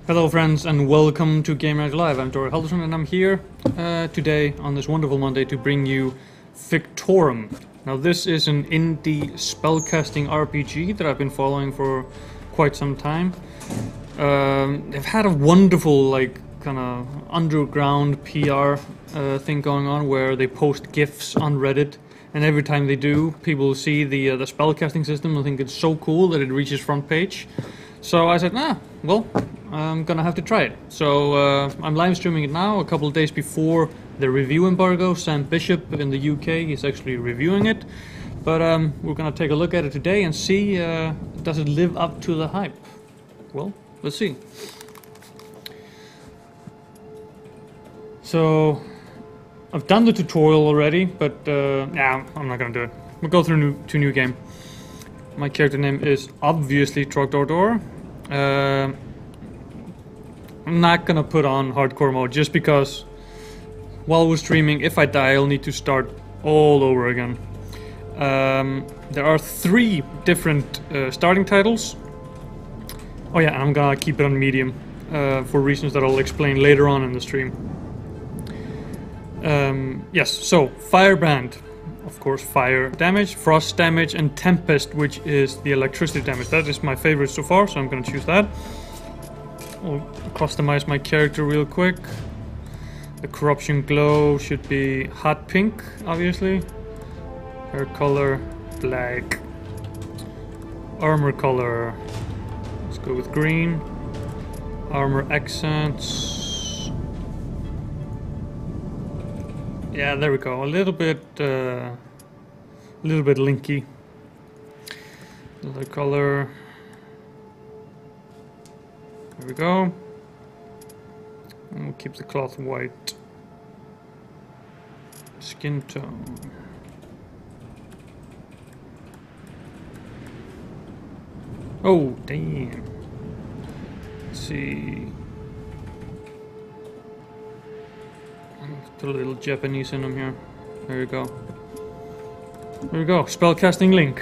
Hello friends and welcome to Gamereactor Live. I'm Dora Helderson and I'm here today on this wonderful Monday to bring you Fictorum. Now this is an indie spellcasting RPG that I've been following for quite some time. They've had a wonderful kind of underground PR thing going on where they post GIFs on Reddit, and every time they do, people see the spellcasting system and think it's so cool that it reaches front page. So I said, well, I'm gonna have to try it. So I'm live streaming it now, a couple of days before the review embargo. Sam Bishop in the UK is actually reviewing it. But we're gonna take a look at it today and see, does it live up to the hype? Well, let's see. So I've done the tutorial already, but yeah, I'm not gonna do it. We'll go through to new game. My character name is obviously Trogdor. I'm not gonna put on hardcore mode just because while we're streaming, if I die, I'll need to start all over again. There are 3 different starting titles. Oh yeah, I'm gonna keep it on medium for reasons that I'll explain later on in the stream. Yes, so Firebrand, of course, fire damage, frost damage, and tempest, which is the electricity damage. That is my favorite so far, so I'm gonna choose that. I'll customize my character real quick. The corruption glow should be hot pink, obviously. Hair color, black. Armor color, let's go with green. Armor accents. Yeah, there we go. A little bit linky. Leather color. There we go. And we'll keep the cloth white. Skin tone. Oh, damn. Let's see. Put a little Japanese in them here. There you go. There we go. Spellcasting link.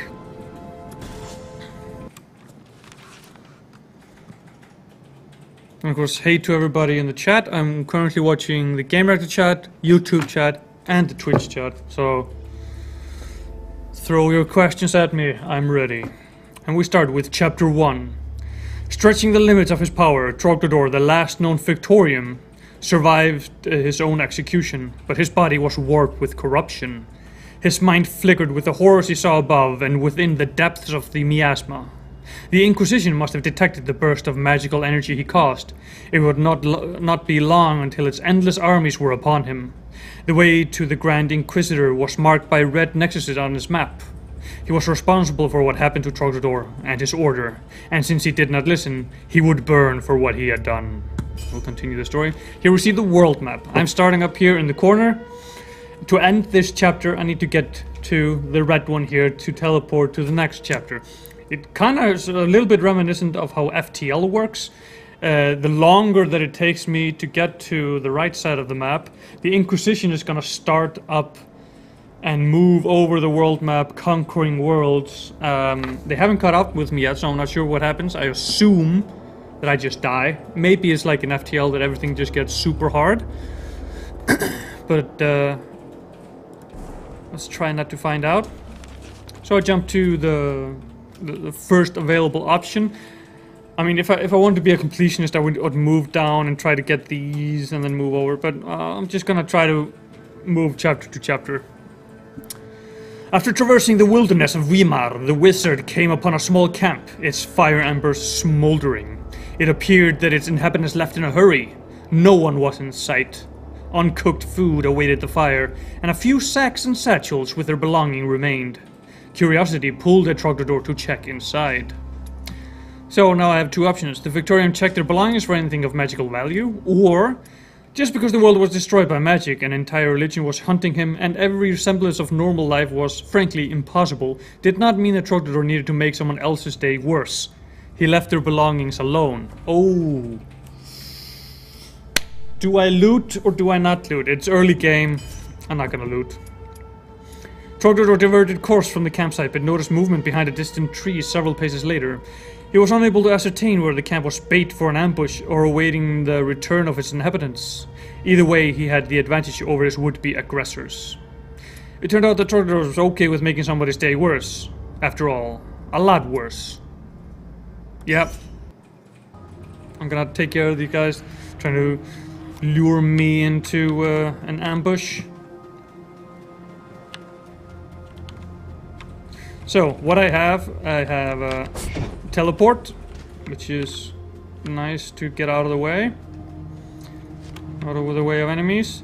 And of course, hey to everybody in the chat. I'm currently watching the Gamereactor chat, YouTube chat, and the Twitch chat. So throw your questions at me. I'm ready. And we start with Chapter 1. Stretching the limits of his power, Trogdor, the last known Fictorum, survived his own execution, but his body was warped with corruption. His mind flickered with the horrors he saw above and within the depths of the miasma. The Inquisition must have detected the burst of magical energy he caused. It would not be long until its endless armies were upon him. The way to the Grand Inquisitor was marked by red nexuses on his map. He was responsible for what happened to Trogdor and his order, and since he did not listen, he would burn for what he had done. We'll continue the story. Here we see the world map. I'm starting up here in the corner. To end this chapter, I need to get to the red one here to teleport to the next chapter. It kind of is a little bit reminiscent of how FTL works. The longer that it takes me to get to the right side of the map, the Inquisition is going to start up and move over the world map, conquering worlds. They haven't caught up with me yet, so I'm not sure what happens. I assume that I just die. Maybe it's like an FTL that everything just gets super hard. But let's try not to find out. So I jump to the first available option. I mean, if I wanted to be a completionist, I would move down and try to get these and then move over. But I'm just gonna try to move chapter to chapter. After traversing the wilderness of Weimar, the wizard came upon a small camp, its fire embers smoldering. It appeared that its inhabitants left in a hurry. No one was in sight. Uncooked food awaited the fire, and a few sacks and satchels with their belonging remained. Curiosity pulled at Trogdor to check inside. So now I have 2 options. The Fictorum checked their belongings for anything of magical value, or just because the world was destroyed by magic, an entire religion was hunting him, and every semblance of normal life was, frankly, impossible, did not mean that Trogdor needed to make someone else's day worse. He left their belongings alone. Oh. Do I loot or do I not loot? It's early game. I'm not gonna loot. Trogdor diverted course from the campsite, but noticed movement behind a distant tree several paces later. He was unable to ascertain whether the camp was bait for an ambush or awaiting the return of its inhabitants. Either way, he had the advantage over his would-be aggressors. It turned out that Trogdor was okay with making somebody's day worse. After all, a lot worse. Yep. I'm gonna take care of these guys trying to lure me into an ambush. So, what I have a teleport, which is nice to get out of the way. Out of the way of enemies.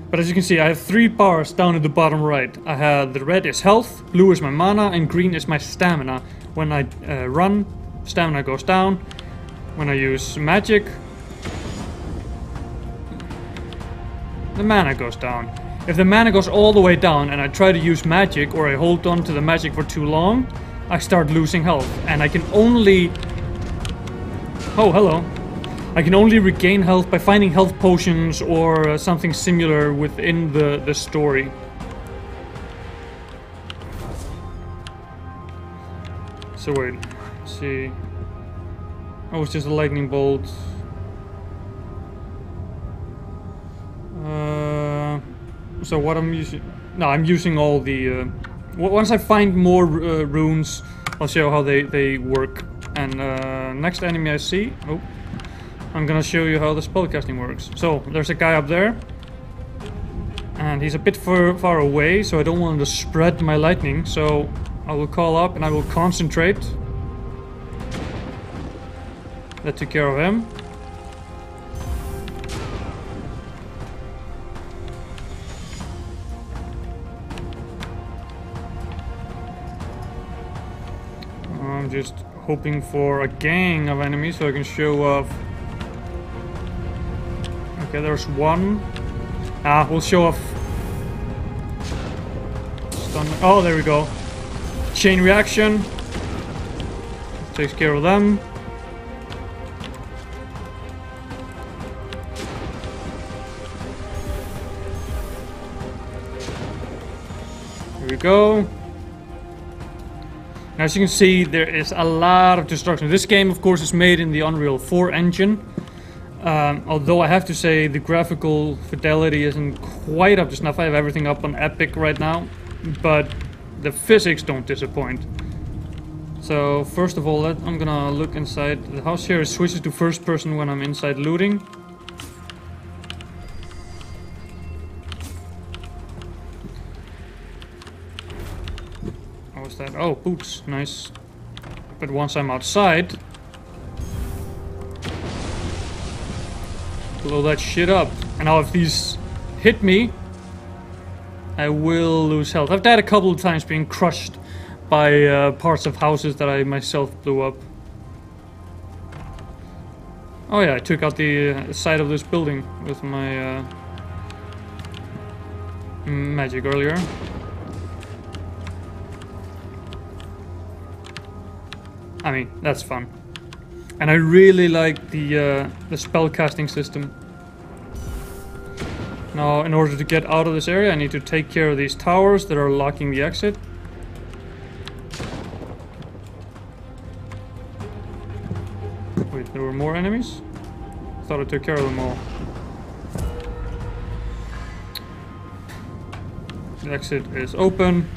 But as you can see, I have 3 bars down at the bottom right. I have the red is health, blue is my mana, and green is my stamina. When I run, stamina goes down. When I use magic, the mana goes down. If the mana goes all the way down and I try to use magic or I hold on to the magic for too long, I start losing health. And I can only... Oh, hello. I can only regain health by finding health potions or something similar within the story. So wait, let's see. Oh, it's just a lightning bolt. So what I'm using... No, I'm using all the... once I find more runes, I'll show how they work. And next enemy I see... Oh, I'm gonna show you how the spellcasting works. So, there's a guy up there. And he's a bit far away, so I don't want to spread my lightning. So, I will call up and I will concentrate. That took care of him. I'm just hoping for a gang of enemies so I can show off. Okay, there's one. We'll show off. Stun. Oh, there we go. Chain reaction. Takes care of them. Here we go. As you can see, there is a lot of destruction. This game, of course, is made in the Unreal 4 engine. Although I have to say the graphical fidelity isn't quite up to snuff. I have everything up on Epic right now. But the physics don't disappoint. So, first of all, I'm gonna look inside the house here. It switches to first person when I'm inside looting. That? Oh, boots, nice. But once I'm outside, blow that shit up. And now if these hit me, I will lose health. I've died a couple of times being crushed by parts of houses that I myself blew up. Oh yeah, I took out the side of this building with my magic earlier. I mean, that's fun. And I really like the spellcasting system. Now, in order to get out of this area, I need to take care of these towers that are locking the exit. Wait, there were more enemies? I thought I took care of them all. The exit is open.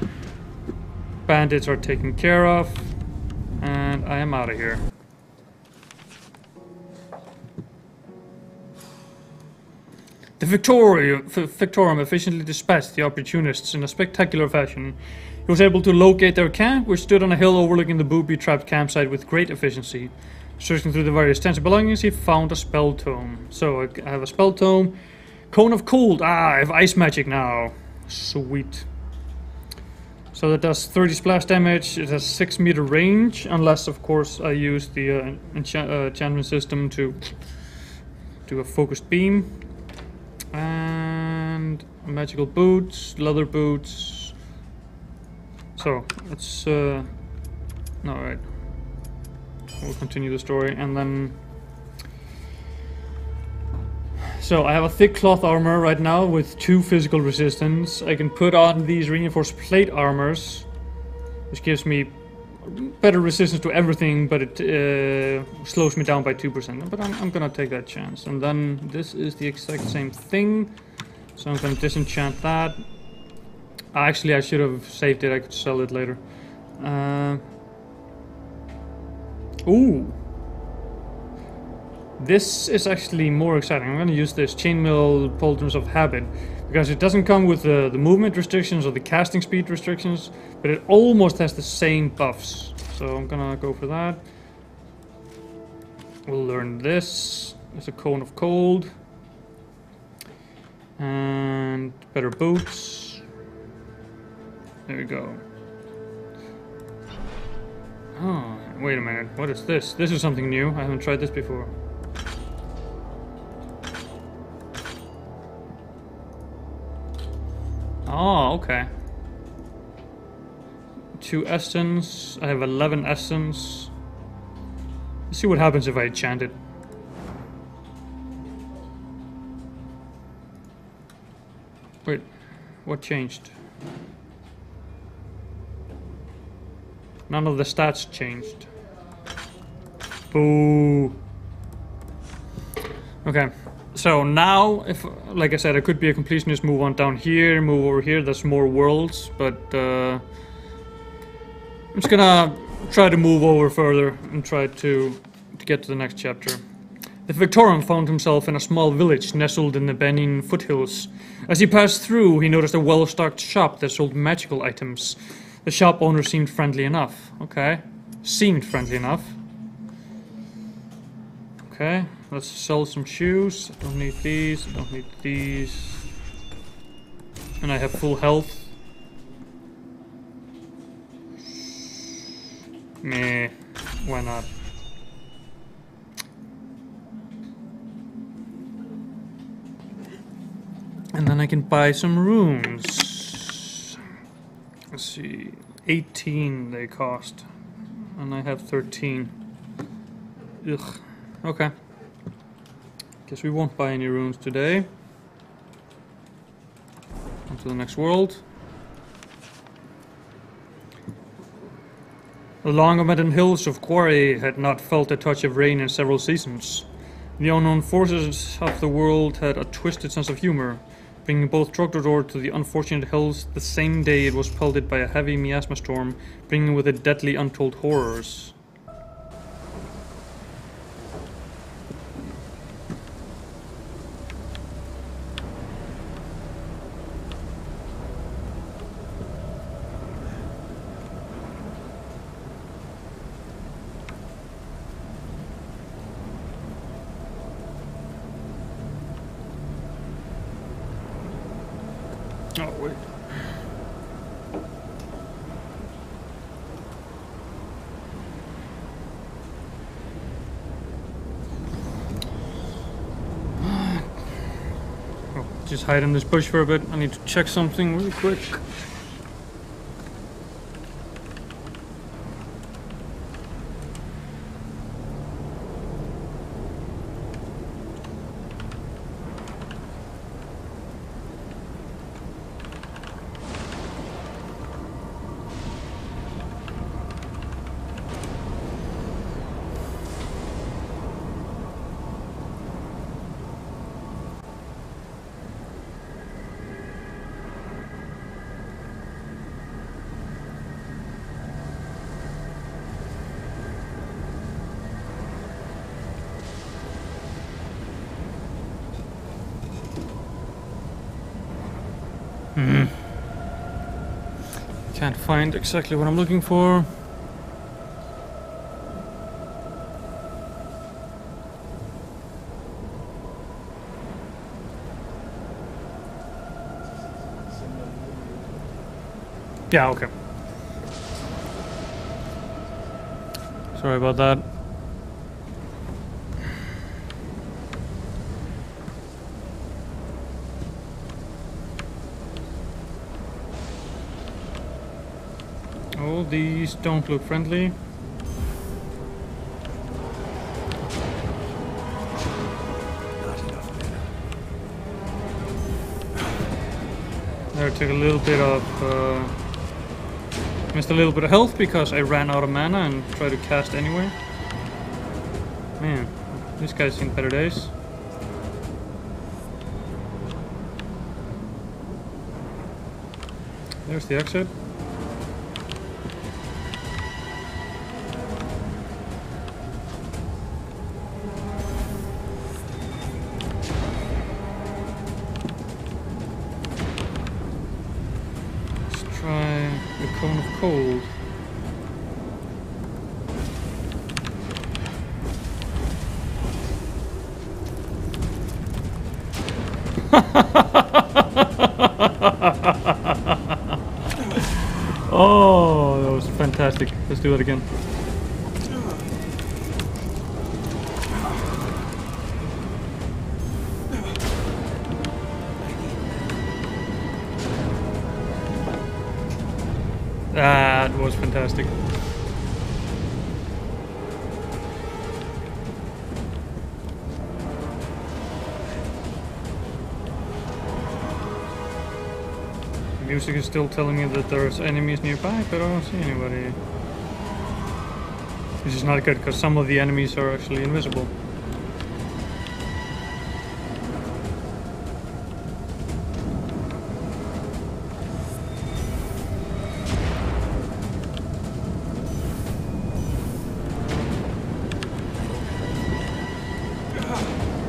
Bandits are taken care of. And I am out of here. The Fictorum efficiently dispatched the opportunists in a spectacular fashion. He was able to locate their camp, which stood on a hill overlooking the booby-trapped campsite with great efficiency. Searching through the various tents and belongings, he found a spell tome. So I have a spell tome. Cone of Cold. I have ice magic now. Sweet. So that does 30 splash damage. It has 6 meter range, unless of course I use the enchantment system to do a focused beam. And magical boots, leather boots. So let's no, right. We'll continue the story and then. So I have a thick cloth armor right now with 2 physical resistance. I can put on these reinforced plate armors, which gives me better resistance to everything, but it slows me down by 2%. But I'm gonna take that chance. And then this is the exact same thing, so I'm gonna disenchant that. Actually, I should have saved it. I could sell it later. Ooh. This is actually more exciting. I'm going to use this Chainmail Pauldrons of Habit because it doesn't come with the movement restrictions or the casting speed restrictions, but it almost has the same buffs. So I'm going to go for that. We'll learn this. It's a Cone of Cold. And better boots. There we go. Oh, wait a minute. What is this? This is something new. I haven't tried this before. Oh, okay. 2 essence. I have 11 essence. Let's see what happens if I enchant it. Wait, what changed? None of the stats changed. Boo. Okay. So now, if, like I said, I could be a completionist, move on down here, move over here, there's more worlds, but I'm just gonna try to move over further and try to get to the next chapter. The Fictorum found himself in a small village nestled in the Benin foothills. As he passed through, he noticed a well-stocked shop that sold magical items. The shop owner seemed friendly enough. Okay. Seemed friendly enough. Okay. Let's sell some shoes. I don't need these. I don't need these. And I have full health. Meh. Why not? And then I can buy some runes. Let's see. 18 they cost. And I have 13. Ugh. Okay. Guess we won't buy any runes today. On to the next world. The long-abandoned hills of Quarry had not felt a touch of rain in several seasons. The unknown forces of the world had a twisted sense of humor, bringing both Trogdor to the unfortunate hills the same day it was pelted by a heavy miasma storm, bringing with it deadly untold horrors. Oh, wait. Oh, just hide in this bush for a bit. I need to check something really quick. Can't find exactly what I'm looking for. Yeah, okay. Sorry about that. Oh, these don't look friendly. Not enough mana. I took a little bit of... missed a little bit of health because I ran out of mana and tried to cast anyway. Man, this guy's seen better days. There's the exit. Let's try the cone of cold. Oh, that was fantastic. Let's do it again. That was fantastic. Music is still telling me that there's enemies nearby, but I don't see anybody. Which is not good, because some of the enemies are actually invisible.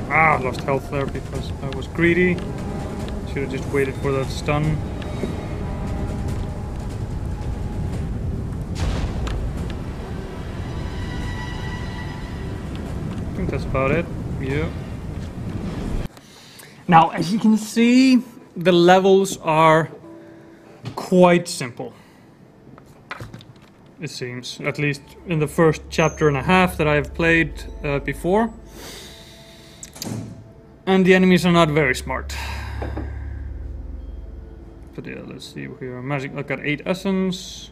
Ah, lost health there because I was greedy. Should have just waited for that stun. I think that's about it. Yeah. Now, as you can see, the levels are quite simple. It seems, at least in the first chapter and a half that I've played before. And the enemies are not very smart. But yeah, let's see here. Magic. I got 8 essence.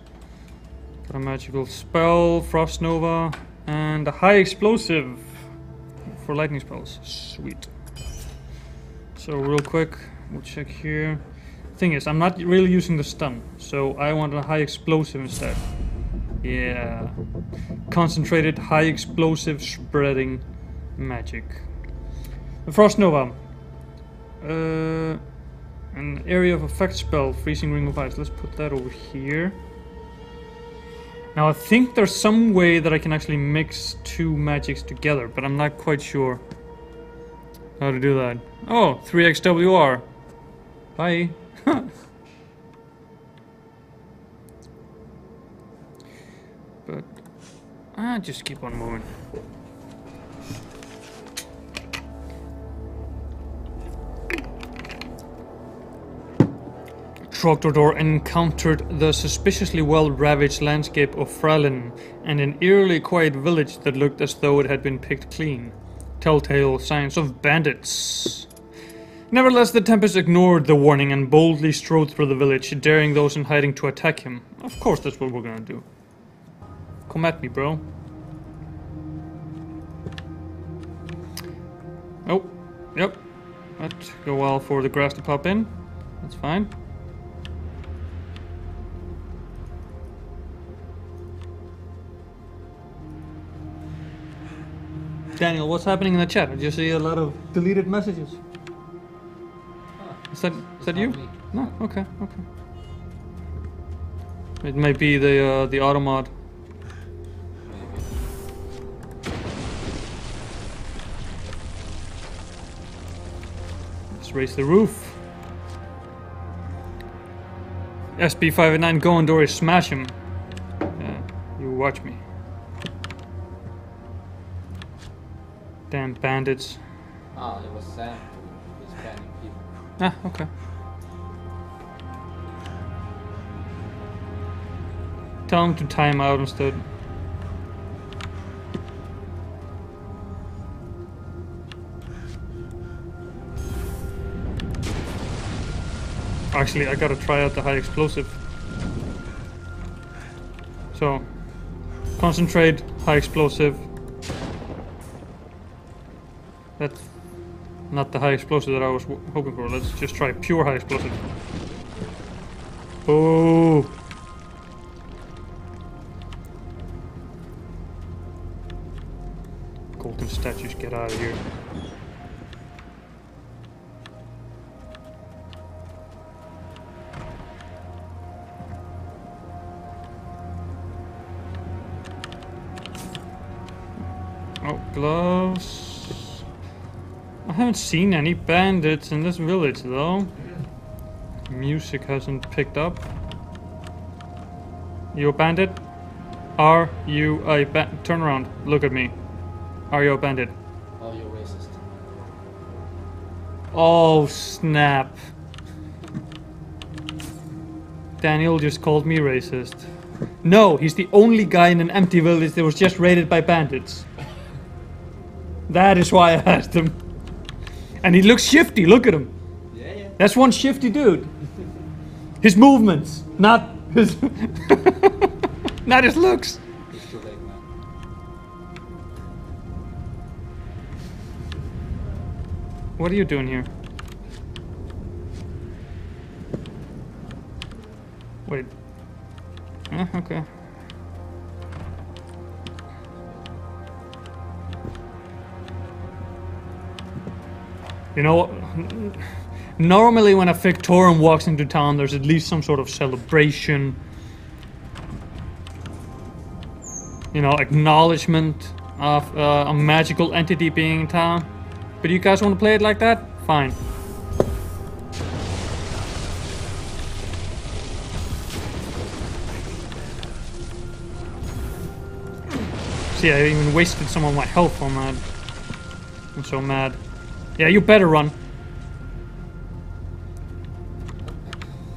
Got a magical spell, Frost Nova, and a high explosive for lightning spells. Sweet. So real quick, we'll check here. Thing is, I'm not really using the stun, so I want a high explosive instead. Yeah. Concentrated high explosive spreading magic. The Frost Nova. An area of effect spell, freezing ring of ice. Let's put that over here. Now I think there's some way that I can actually mix 2 magics together, but I'm not quite sure how to do that. Oh, 3xWR. Bye. But just keep on moving. Trogdor encountered the suspiciously well-ravaged landscape of Fralin and an eerily quiet village that looked as though it had been picked clean. Telltale signs of bandits. Nevertheless, the Tempest ignored the warning and boldly strode through the village, daring those in hiding to attack him. Of course, that's what we're gonna do. Come at me, bro. Oh, yep. That took a while for the grass to pop in. That's fine. Daniel, what's happening in the chat? I just see a lot of deleted messages. Is that you? No, okay. It might be the automod. Let's raise the roof. SB589, go on Dory, smash him. Yeah, you watch me. Damn bandits. Oh, it was Sam. He's banning people. Ah, okay. Tell him to time out instead. Actually, I gotta try out the high explosive. So, concentrate, high explosive. That's not the high explosive that I was hoping for. Let's just try pure high explosive. Oh. Golden statues, get out of here. Oh, gloves. I haven't seen any bandits in this village though. Music hasn't picked up. You a bandit? Are you a bandit? Turn around, look at me. Are you a bandit? Oh, you're racist. Oh, snap. Daniel just called me racist. No, he's the only guy in an empty village that was just raided by bandits. That is why I asked him. And he looks shifty, look at him. Yeah. That's one shifty dude. His movements, not his... not his looks. It's too late, man. What are you doing here? Wait. Okay. You know, normally when a Fictorum walks into town, there's at least some sort of celebration. You know, acknowledgement of a magical entity being in town. But you guys want to play it like that? Fine. See, I even wasted some of my health on that. I'm so mad. Yeah, you better run.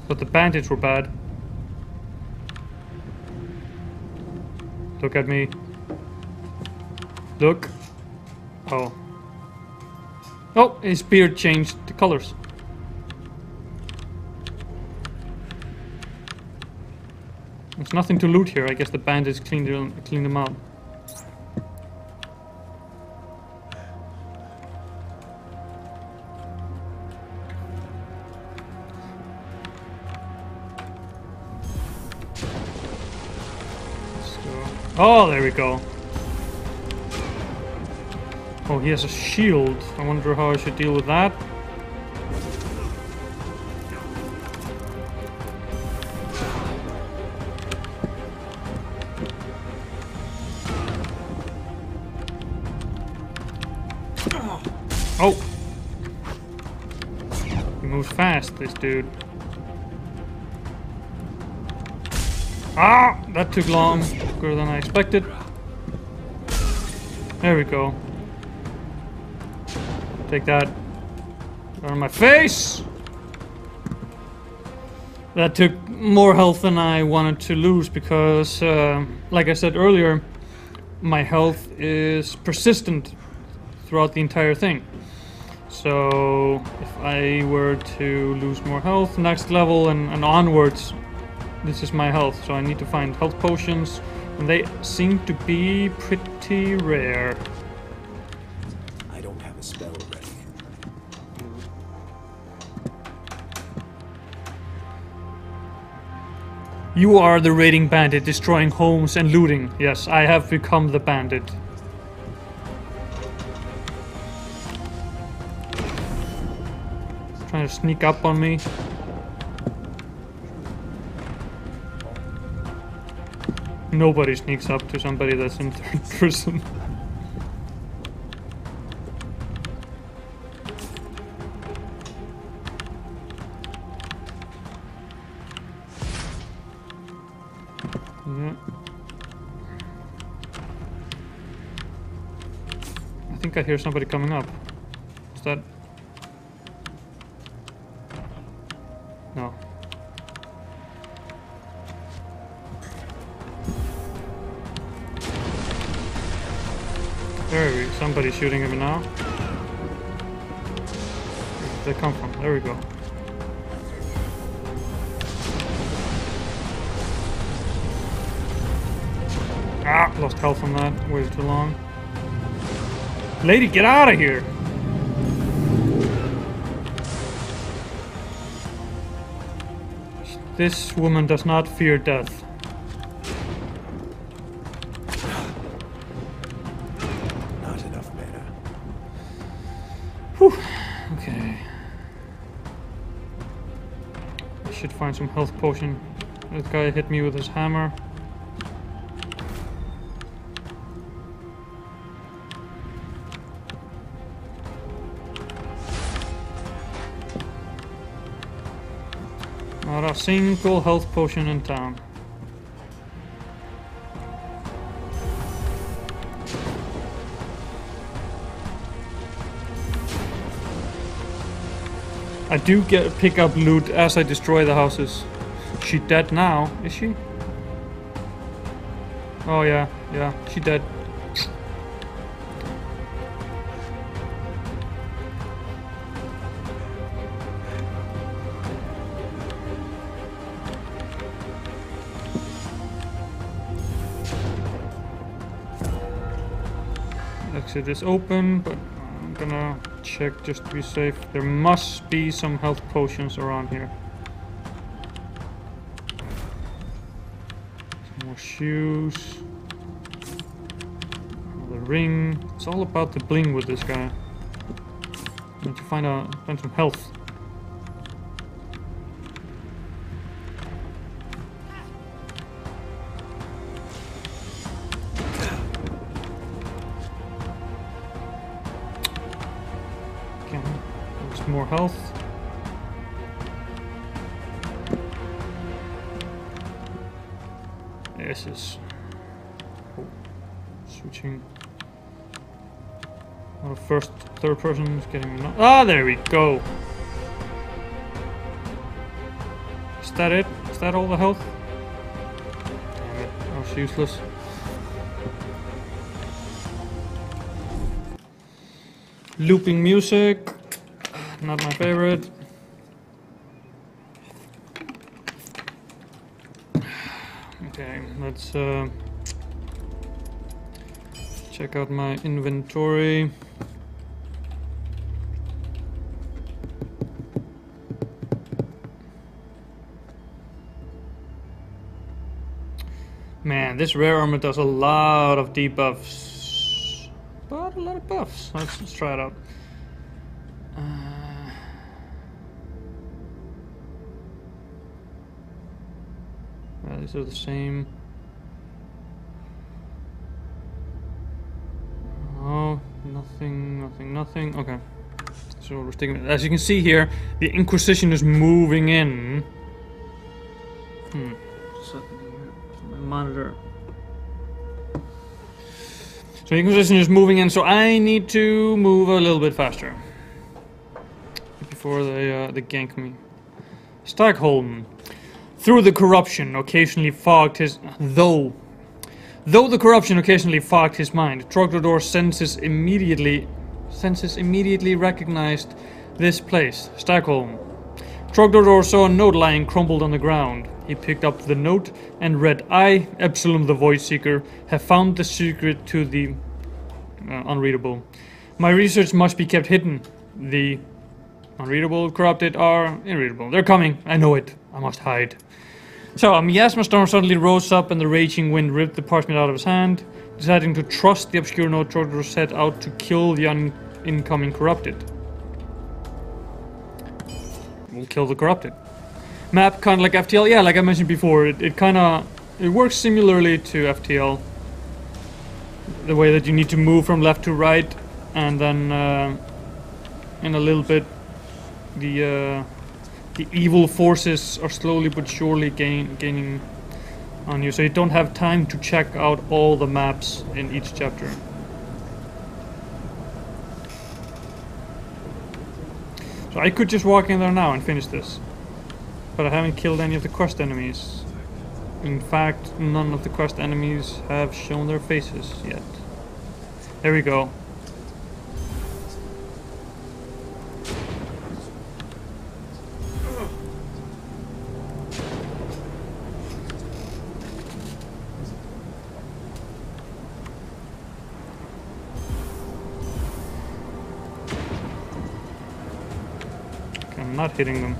But the bandits were bad. Look at me. Look. Oh. Oh, his beard changed the colors. There's nothing to loot here. I guess the bandits cleaned them out. Oh, there we go. Oh, he has a shield. I wonder how I should deal with that. Oh! He moves fast, this dude. Ah! That took longer than I expected. There we go. Take that. Out of my face! That took more health than I wanted to lose because, like I said earlier, my health is persistent throughout the entire thing. So, if I were to lose more health next level and onwards, this is my health, so I need to find health potions, and they seem to be pretty rare. I don't have a spell ready. You are the raiding bandit, destroying homes and looting. Yes, I have become the bandit. Trying to sneak up on me. Nobody sneaks up to somebody that's in third person. Yeah. I think I hear somebody coming up. Is that... No. There we go. Somebody's shooting him now. Where did they come from? There we go. Ah, lost health from that. Waited too long. Lady, get out of here! This woman does not fear death. Not enough mana. Whew. Okay. I should find some health potion. That guy hit me with his hammer. Not a single health potion in town. I do pick up loot as I destroy the houses. She dead now, is she? Oh yeah, she dead. Exit is open, but I'm gonna check just to be safe. There must be some health potions around here. Some more shoes. The ring. It's all about the bling with this guy. Need to find some health. More health. This is switching. Oh, first, third person is getting me. Ah, there we go. Is that it? Is that all the health? Damn it, that was useless. Looping music. Not my favorite. Okay, let's check out my inventory. Man, this rare armor does a lot of debuffs, but a lot of buffs. Let's try it out. These are the same. Oh, nothing. Okay. So we're sticking. As you can see here, the Inquisition is moving in. So my monitor. So the Inquisition is moving in, so I need to move a little bit faster before they gank me. Stockholm. Though the corruption occasionally fogged his mind, Trogdor senses immediately recognized this place, Stockholm. Trogdor saw a note lying crumpled on the ground. He picked up the note and read, "I, Epsilon the Void Seeker, have found the secret to the unreadable. My research must be kept hidden. The unreadable, corrupted are unreadable. They're coming. I know it. I must hide." So a miasma storm suddenly rose up and the raging wind ripped the parchment out of his hand. Deciding to trust the obscure note, Trogdor set out to kill the incoming corrupted. We'll kill the corrupted. Map kind of like FTL, yeah, like I mentioned before, it works similarly to FTL. The way that you need to move from left to right, and then in a little bit the evil forces are slowly but surely gaining on you, so you don't have time to check out all the maps in each chapter. So I could just walk in there now and finish this, but I haven't killed any of the quest enemies. In fact, none of the quest enemies have shown their faces yet. There we go. I'm not hitting them.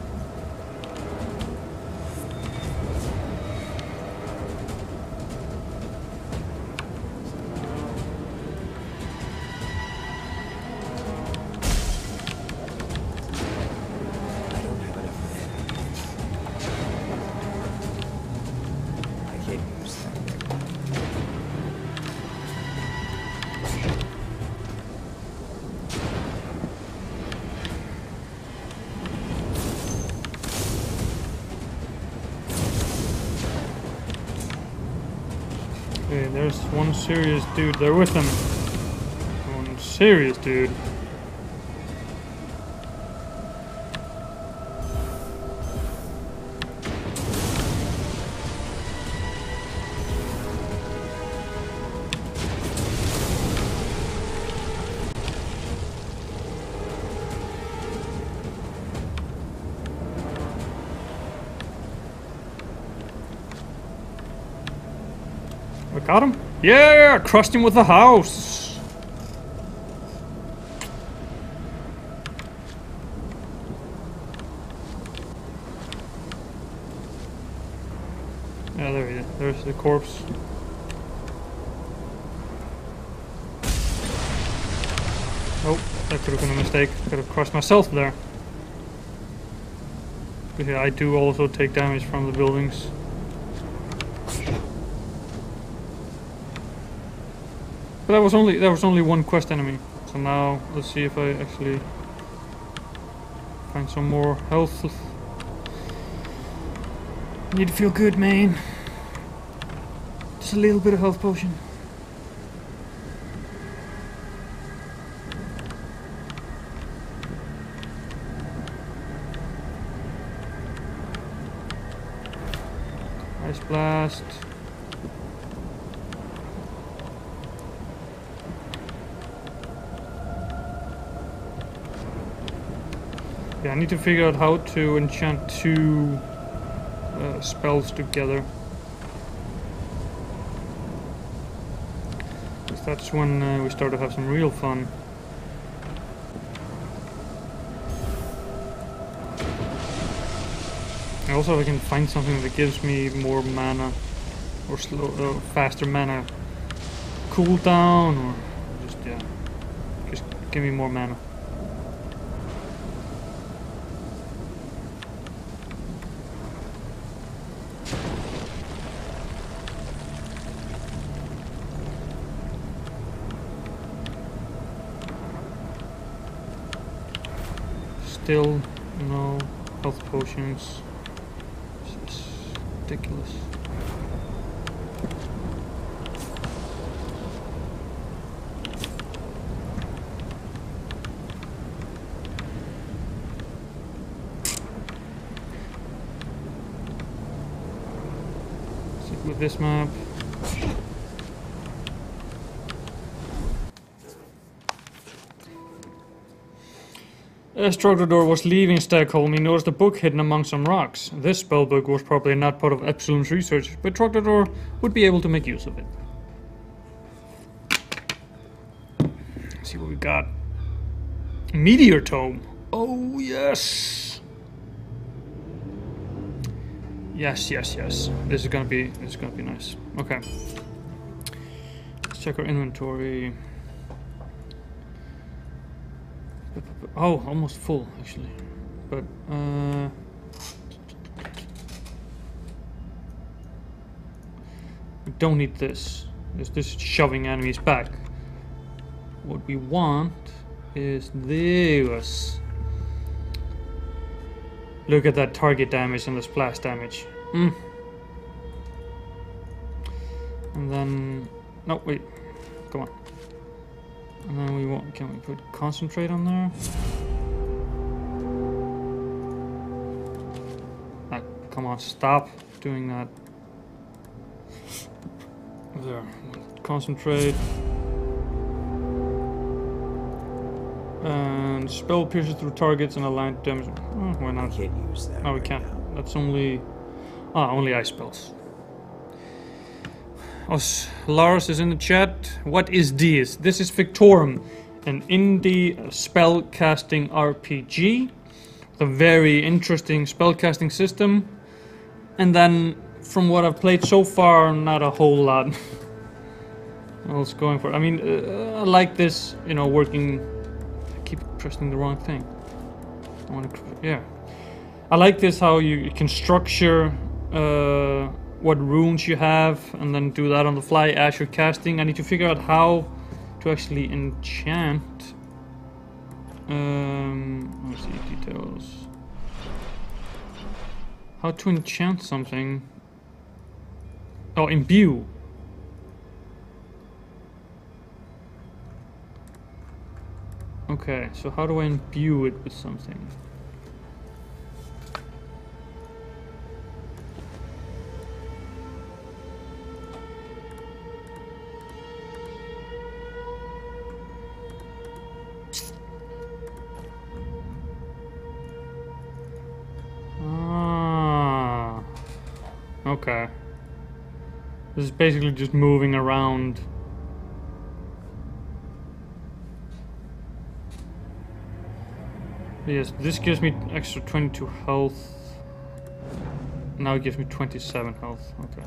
there's one serious dude there with him. One serious dude. I got him? Yeah! Crushed him with the house! Yeah, there he is. There's the corpse. Oh, that could have been a mistake. Could have crushed myself there. But yeah, I do also take damage from the buildings. But that was only one quest enemy. So now let's see if I actually find some more health. Need to feel good, man. Just a little bit of health potion. Ice blast. Yeah, I need to figure out how to enchant two spells together. Because that's when we start to have some real fun. Also, I can find something that gives me more mana, or faster mana cooldown, or just give me more mana. Still no health potions. This is ridiculous. Stick with this map. As Trogdor was leaving Stockholm, he noticed a book hidden among some rocks. This spellbook was probably not part of Epsilon's research, but Trogdor would be able to make use of it. Let's see what we got. Meteor Tome. Oh yes. Yes. This is gonna be nice. Okay. Let's check our inventory. Oh, almost full actually, but we don't need this. This is shoving enemies back. What we want is this. Look at that target damage and the splash damage. And then no, wait, come on. And then we want, can we put concentrate on there? Ah, come on, stop doing that. There, concentrate. And spell pierces through targets and align damage. Oh, why not? Can't use that. No, we right can't. now. That's only ice spells. Lars is in the chat. What is this? This is Fictorum, an indie spellcasting RPG with a very interesting spellcasting system. And then, from what I've played so far, not a whole lot else going for it. I mean, I like this, you know, working. I keep pressing the wrong thing. I want to, yeah. I like this how you can structure. What runes you have, and then do that on the fly as you're casting. I need to figure out how to actually enchant. Let's see details. How to enchant something? Oh, imbue. Okay, so how do I imbue it with something? Ah, okay. This is basically just moving around. Yes, this gives me extra 22 health. Now it gives me 27 health. Okay.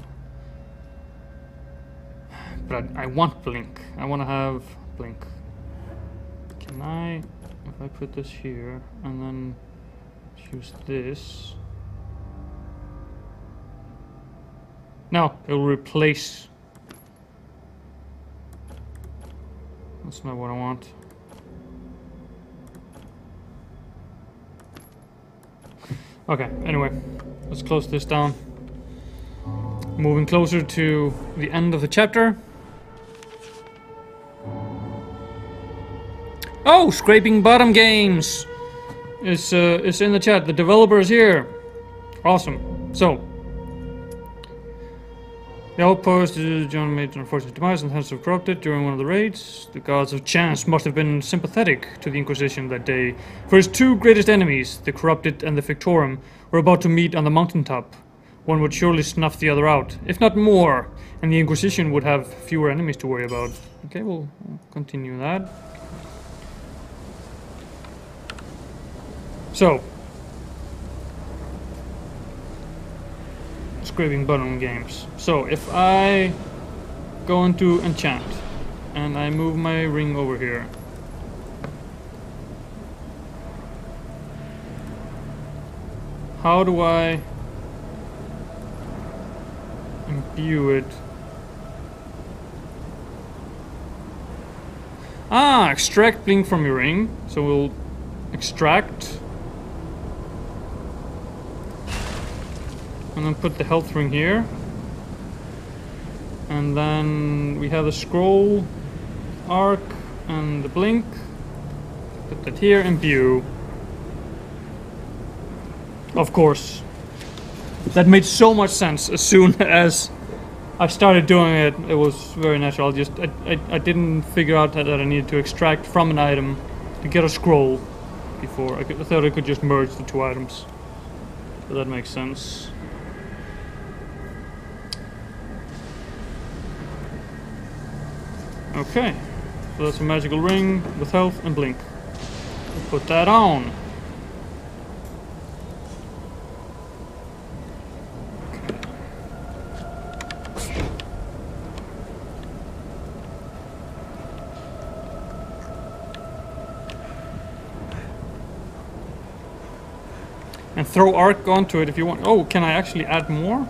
But I want blink. I want to have blink. Can I, if I put this here and then use this? No, it will replace. That's not what I want. Okay, anyway, let's close this down. Moving closer to the end of the chapter. Oh, Scraping Bottom Games is in the chat. The developer is here. Awesome. So, the outpost John made an unfortunate demise and hands of corrupted during one of the raids. The gods of chance must have been sympathetic to the Inquisition that day, for his two greatest enemies, the corrupted and the Fictorum, were about to meet on the mountaintop. One would surely snuff the other out, if not more, and the Inquisition would have fewer enemies to worry about. Okay, we'll continue that. So, Scraping Bottom Games. So, if I go into enchant and I move my ring over here, how do I imbue it? Ah, extract blink from your ring. So we'll extract. And then put the health ring here. And then we have the scroll, arc, and the blink. Put that here, imbue. Of course. That made so much sense as soon as I started doing it. It was very natural. I didn't figure out that I needed to extract from an item to get a scroll before. I thought I could just merge the two items. So that makes sense. Okay, so that's a magical ring with health and blink. We'll put that on. And throw arc onto it if you want. Oh, can I actually add more?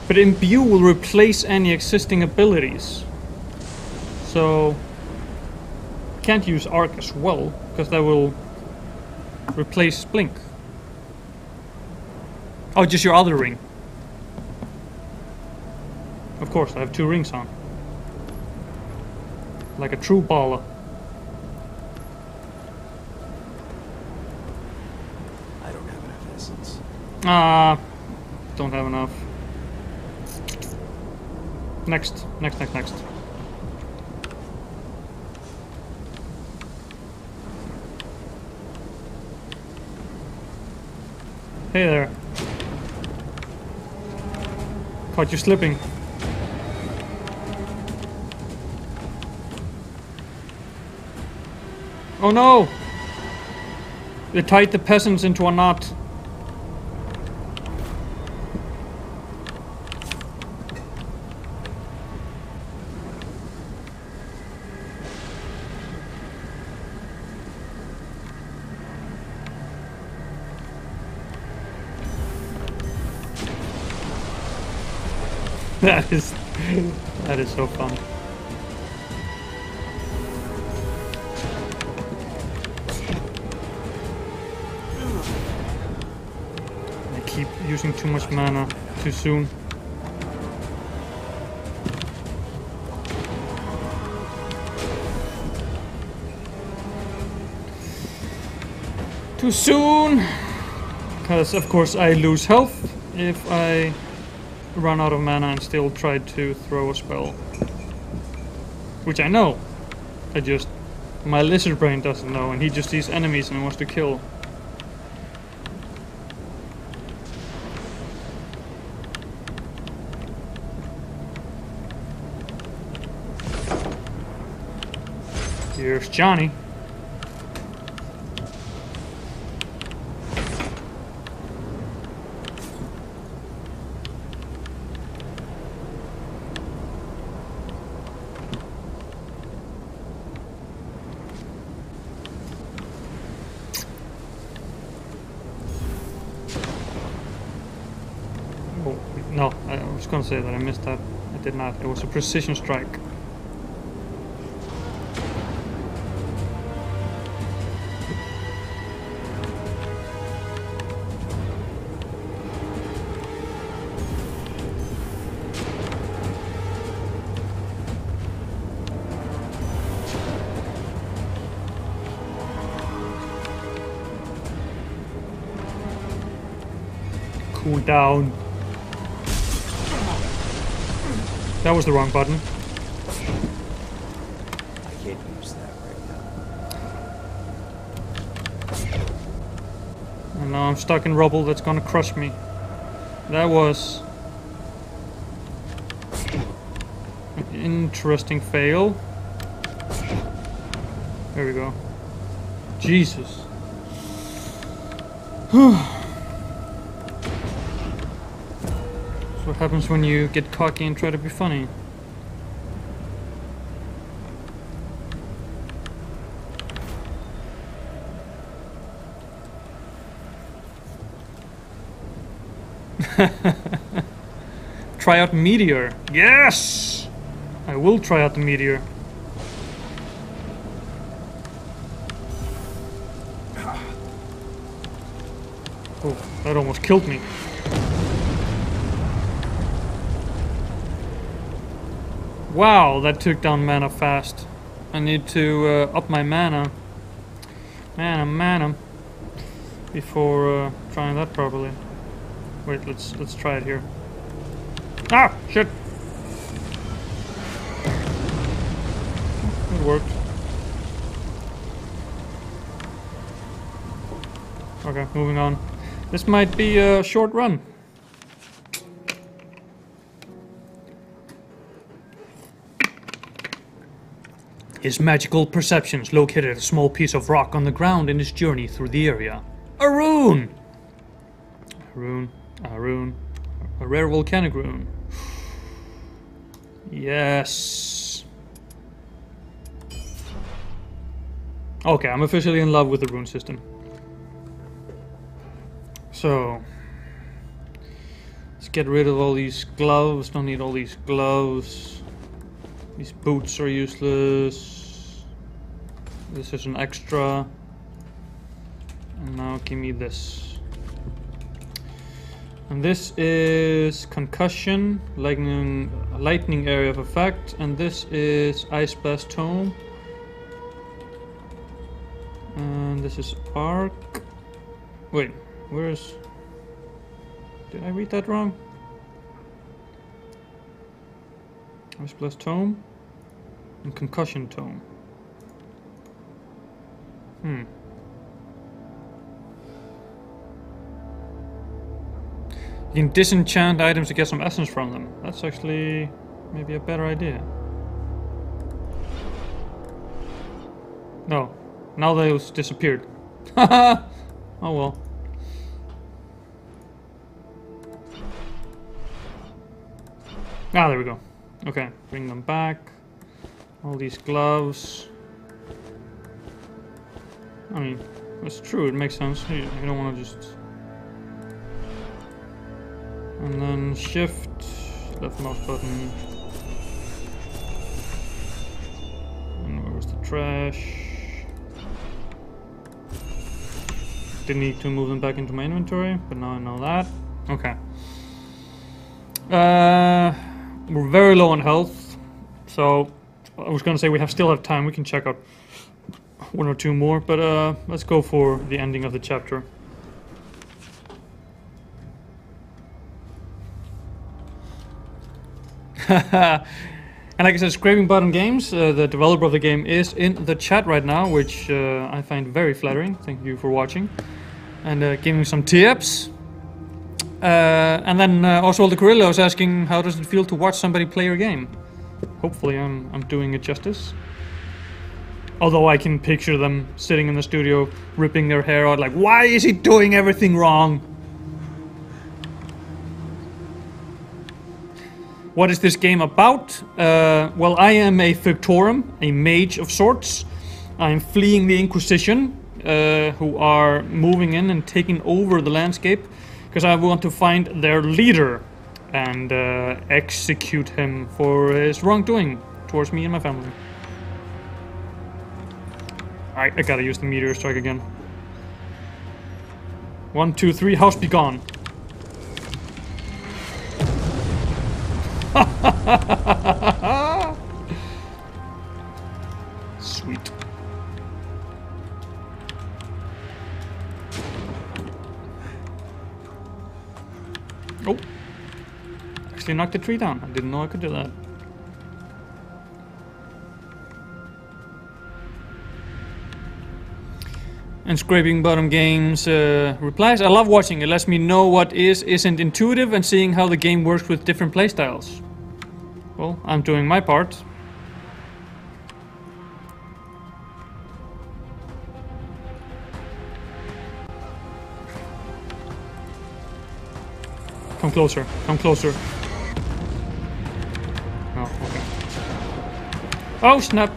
But imbue will replace any existing abilities. So can't use arc as well, because that will replace blink. Oh, just your other ring. Of course, I have two rings on. Like a true baller. I don't have enough essence. Ah, don't have enough. Next. Hey there. Caught you slipping. Oh no! They tied the peasants into a knot. That is so fun. I keep using too much mana too soon. Too soon! Because of course I lose health if I run out of mana and still try to throw a spell. Which I know. My lizard brain doesn't know, and he just sees enemies and wants to kill. Here's Johnny. Oh, no, I was gonna say that I missed that. I did not. It was a precision strike. Cool down. That was the wrong button. I can't use that right now. And now I'm stuck in rubble that's gonna crush me. That was an interesting fail. There we go. Jesus. What happens when you get cocky and try to be funny? Try out Meteor. Yes! I will try out the Meteor. Oh, that almost killed me. Wow, that took down mana fast. I need to up my mana. Mana. Before trying that properly. Wait, let's try it here. Ah, shit! It worked. Okay, moving on. This might be a short run. His magical perceptions located a small piece of rock on the ground in his journey through the area. A rune! A rare volcanic rune. Yes. Okay, I'm officially in love with the rune system. So, let's get rid of all these gloves. Don't need all these gloves. These boots are useless. This is an extra. And now give me this. And this is concussion, lightning area of effect, and this is ice blast tome. And this is arc. Wait, where's? Did I read that wrong? Ice blast tome and concussion tome. You can disenchant items to get some essence from them. That's actually maybe a better idea. No, now those disappeared. Haha! Oh well. Ah, there we go. Okay, bring them back. All these gloves. I mean, that's true, it makes sense. You don't want to just... And then shift, left mouse button. And where's the trash? Didn't need to move them back into my inventory, but now I know that. Okay. We're very low on health, so I was gonna say we still have time. We can check out one or two more, but let's go for the ending of the chapter. And like I said, Scraping Bottom Games, the developer of the game, is in the chat right now, which I find very flattering. Thank you for watching and giving some tips. And then Oswald the Gorilla was asking, how does it feel to watch somebody play your game? Hopefully I'm doing it justice. Although I can picture them sitting in the studio, ripping their hair out like, why is he doing everything wrong? What is this game about? Well, I am a Fictorum, a mage of sorts. I'm fleeing the Inquisition, who are moving in and taking over the landscape, because I want to find their leader and execute him for his wrongdoing towards me and my family. I gotta use the meteor strike again. 1, 2, 3, house be gone. Sweet. Oh. Actually knocked the tree down. I didn't know I could do that. And Scraping Bottom Games replies, I love watching. It lets me know what isn't intuitive and seeing how the game works with different playstyles. Well, I'm doing my part. Come closer, come closer. Oh, okay. Oh, snap!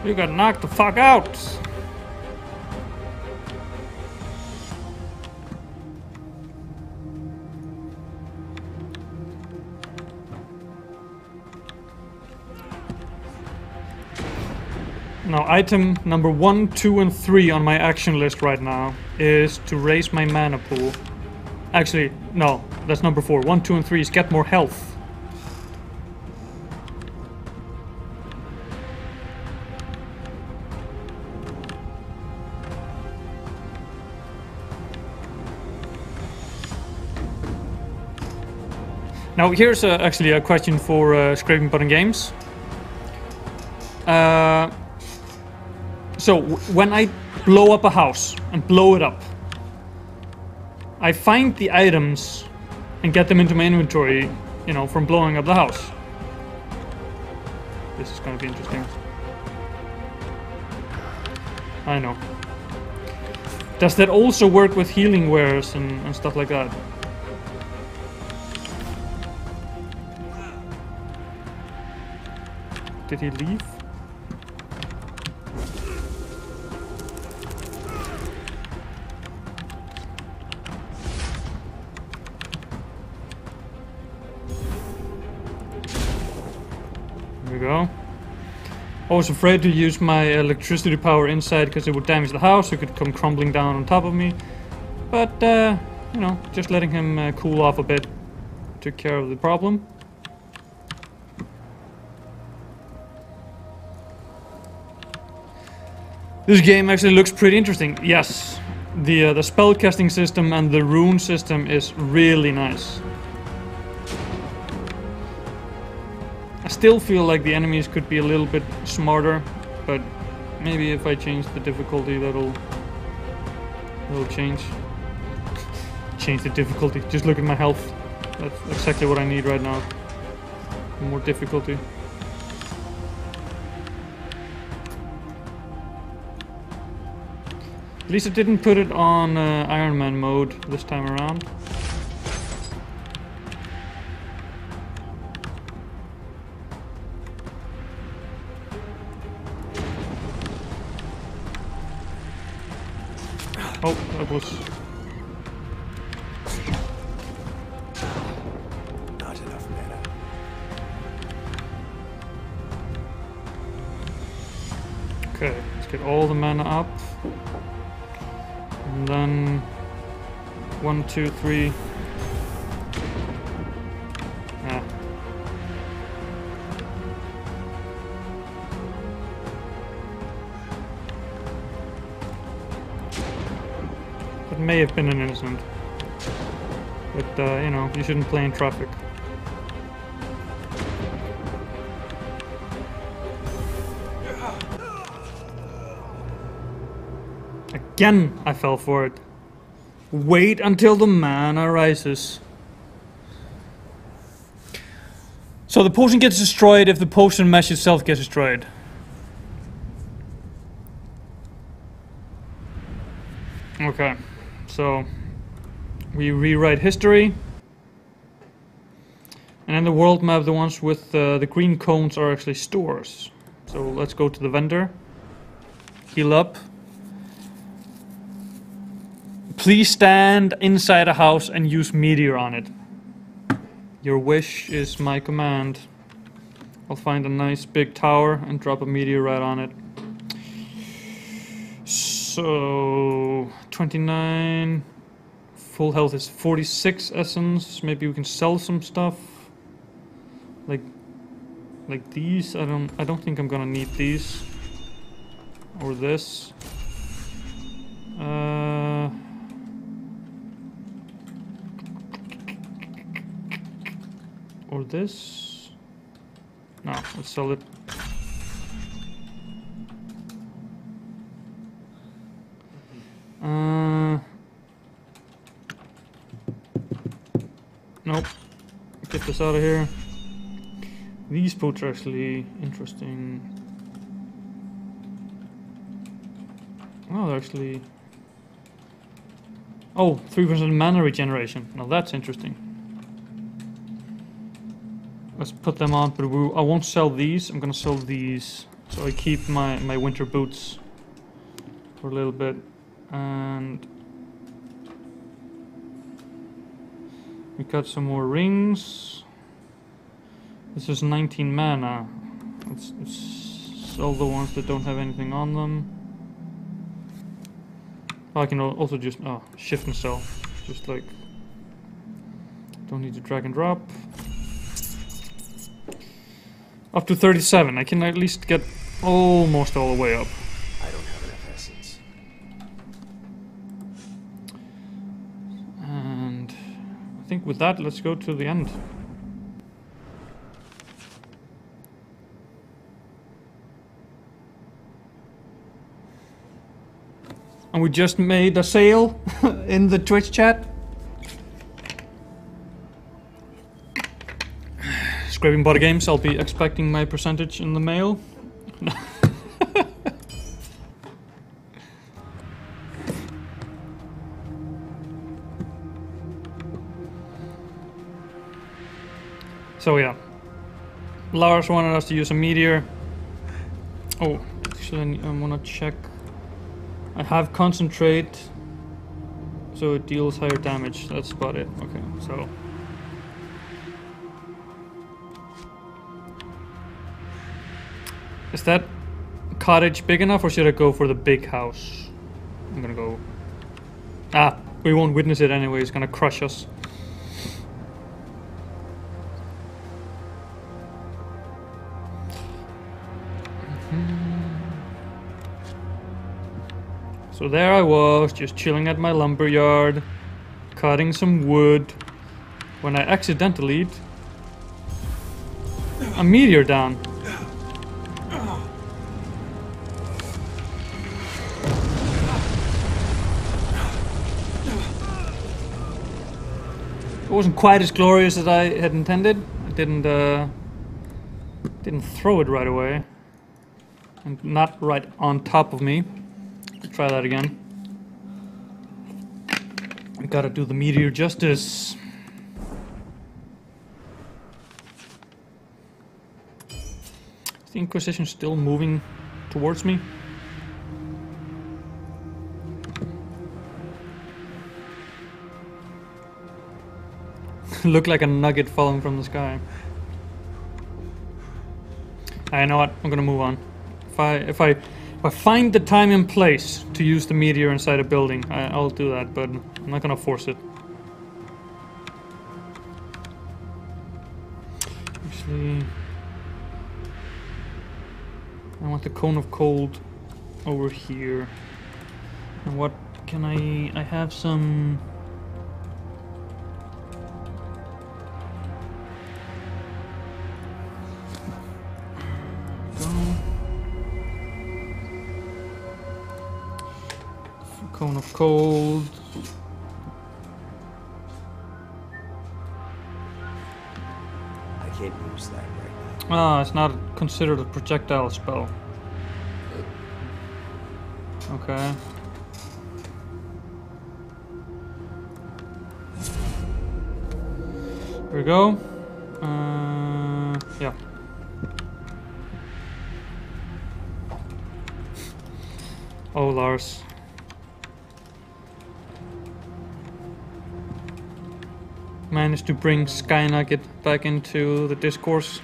You got knocked the fuck out! Now, item number 1, 2, and 3 on my action list right now is to raise my mana pool. Actually, no, that's number 4. 1, 2, and 3 is get more health. Now here's actually a question for Scraping Bottom Games. So when I blow up a house and blow it up, I find the items and get them into my inventory, you know, from blowing up the house. This is gonna be interesting. I know. Does that also work with healing wares and stuff like that? Did he leave? There we go. I was afraid to use my electricity power inside because it would damage the house. It could come crumbling down on top of me. But, you know, just letting him cool off a bit took care of the problem. This game actually looks pretty interesting. Yes, the spellcasting system and the rune system is really nice. I still feel like the enemies could be a little bit smarter, but maybe if I change the difficulty, that'll change. Change the difficulty. Just look at my health. That's exactly what I need right now. More difficulty. At least it didn't put it on Iron Man mode this time around. Oh, that was... Not enough mana. Okay, let's get all the mana up. And then... 1, 2, 3... Yeah. It may have been an innocent. But, you know, you shouldn't play in traffic. Again, I fell for it. Wait until the mana rises. So the potion gets destroyed if the potion mesh itself gets destroyed. Okay, so we rewrite history. And in the world map, the ones with the green cones are actually stores. So let's go to the vendor. Heal up. Please stand inside a house and use meteor on it. Your wish is my command. I'll find a nice big tower and drop a meteorite on it. So 29. Full health is 46 essence. Maybe we can sell some stuff. Like these. I don't think I'm gonna need these. Or this. Or this. No, let's sell it. Nope. Get this out of here. These boats are actually interesting. Oh, they're actually... Oh, 3% mana regeneration. Now that's interesting. Let's put them on, but I won't sell these. I'm gonna sell these. So I keep my winter boots for a little bit. And we got some more rings. This is 19 mana. Let's sell the ones that don't have anything on them. I can also just shift and sell. Just like, don't need to drag and drop. Up to 37. I can at least get almost all the way up. I don't have enough essence. And I think with that, let's go to the end. And we just made a sale in the Twitch chat. Scraping Body Games, I'll be expecting my percentage in the mail. So yeah, Lars wanted us to use a meteor. Oh, actually I want to check. I have concentrate, so it deals higher damage. That's about it. Okay, so is that cottage big enough, or should I go for the big house? I'm gonna go. Ah, we won't witness it anyway. It's gonna crush us. So there I was, just chilling at my lumberyard, cutting some wood, when I accidentally a meteor down. It wasn't quite as glorious as I had intended. I didn't throw it right away, and not right on top of me. Try that again. I gotta do the meteor justice. Is the Inquisition still moving towards me? look like a nugget falling from the sky. I know what. I'm gonna move on. If I find the time and place to use the meteor inside a building, I'll do that. But I'm not gonna force it. Actually, I want the cone of cold over here. And what can I have some... Cone of cold. I can't use that right now. Ah, it's not considered a projectile spell. Okay. Here we go. Yeah. Oh, Lars. Managed to bring Sky Nugget back into the discourse.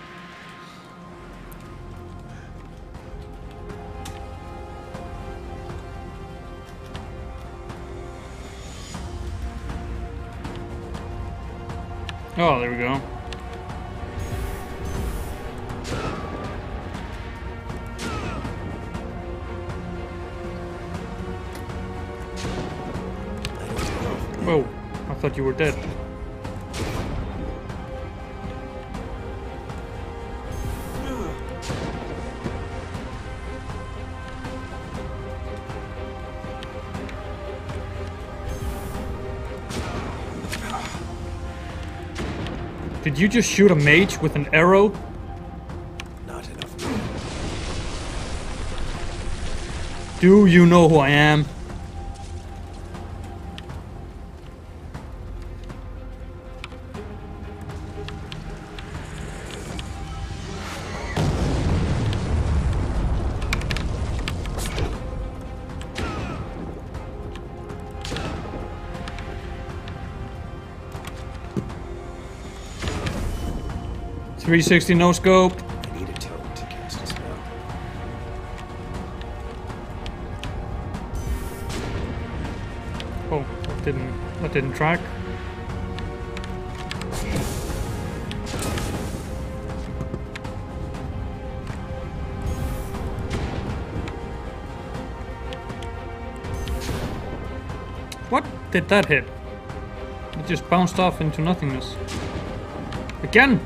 Oh, there we go. Whoa, I thought you were dead. Did you just shoot a mage with an arrow? Not enough. Do you know who I am? .360 no scope. I need a totem to cast a spell. Oh, that didn't track. What did that hit? It just bounced off into nothingness. Again!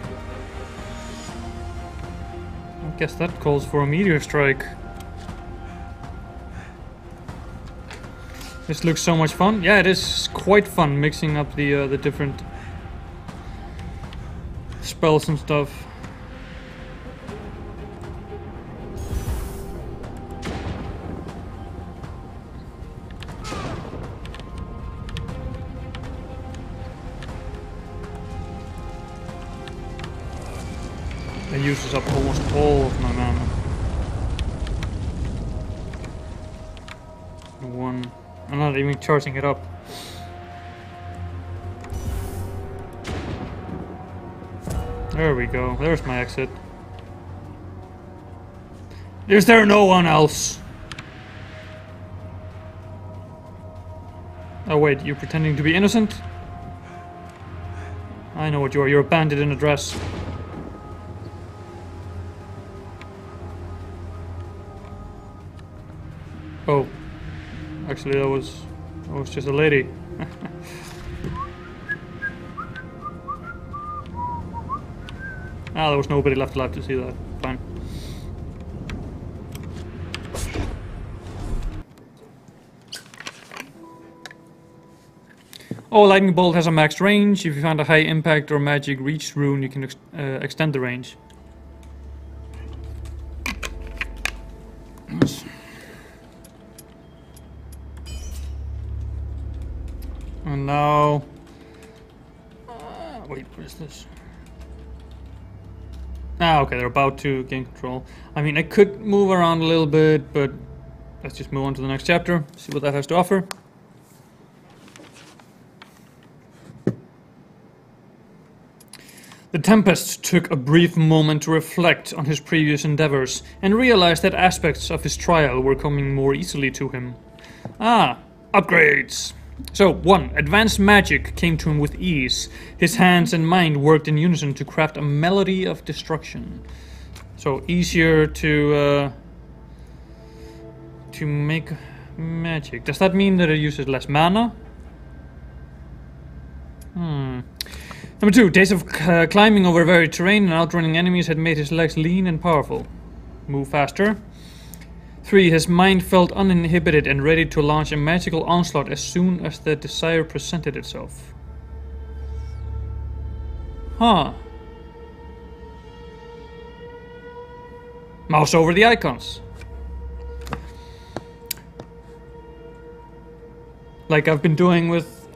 I guess that calls for a meteor strike. This looks so much fun. Yeah, it is quite fun mixing up the different spells and stuff. It uses up almost all of my mana. One. I'm not even charging it up. There we go. There's my exit. Is there no one else? Oh wait, you're pretending to be innocent? I know what you are. You're a bandit in a dress. Oh, actually that was just a lady. Ah, there was nobody left alive to see that. Fine. Oh, lightning bolt has a max range. If you find a high impact or magic reach rune, you can extend the range. Yes. And now... wait, what is this? Ah, okay, they're about to gain control. I mean, I could move around a little bit, but let's just move on to the next chapter, see what that has to offer. The Tempest took a brief moment to reflect on his previous endeavors and realized that aspects of his trial were coming more easily to him. Ah, upgrades! So, 1. Advanced magic came to him with ease. His hands and mind worked in unison to craft a melody of destruction. So, easier to make magic. Does that mean that it uses less mana? Number 2. Days of climbing over varied terrain and outrunning enemies had made his legs lean and powerful. Move faster. 3. His mind felt uninhibited and ready to launch a magical onslaught as soon as the desire presented itself. Huh. Mouse over the icons. Like I've been doing with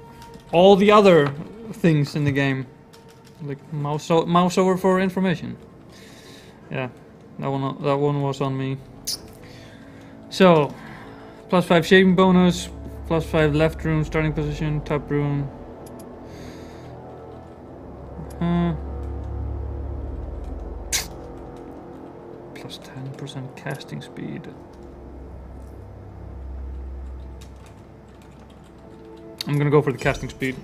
all the other things in the game. Like mouse over for information. Yeah, that one was on me. So, +5 shaping bonus, +5 left room, starting position, top room. +10% casting speed. I'm gonna go for the casting speed.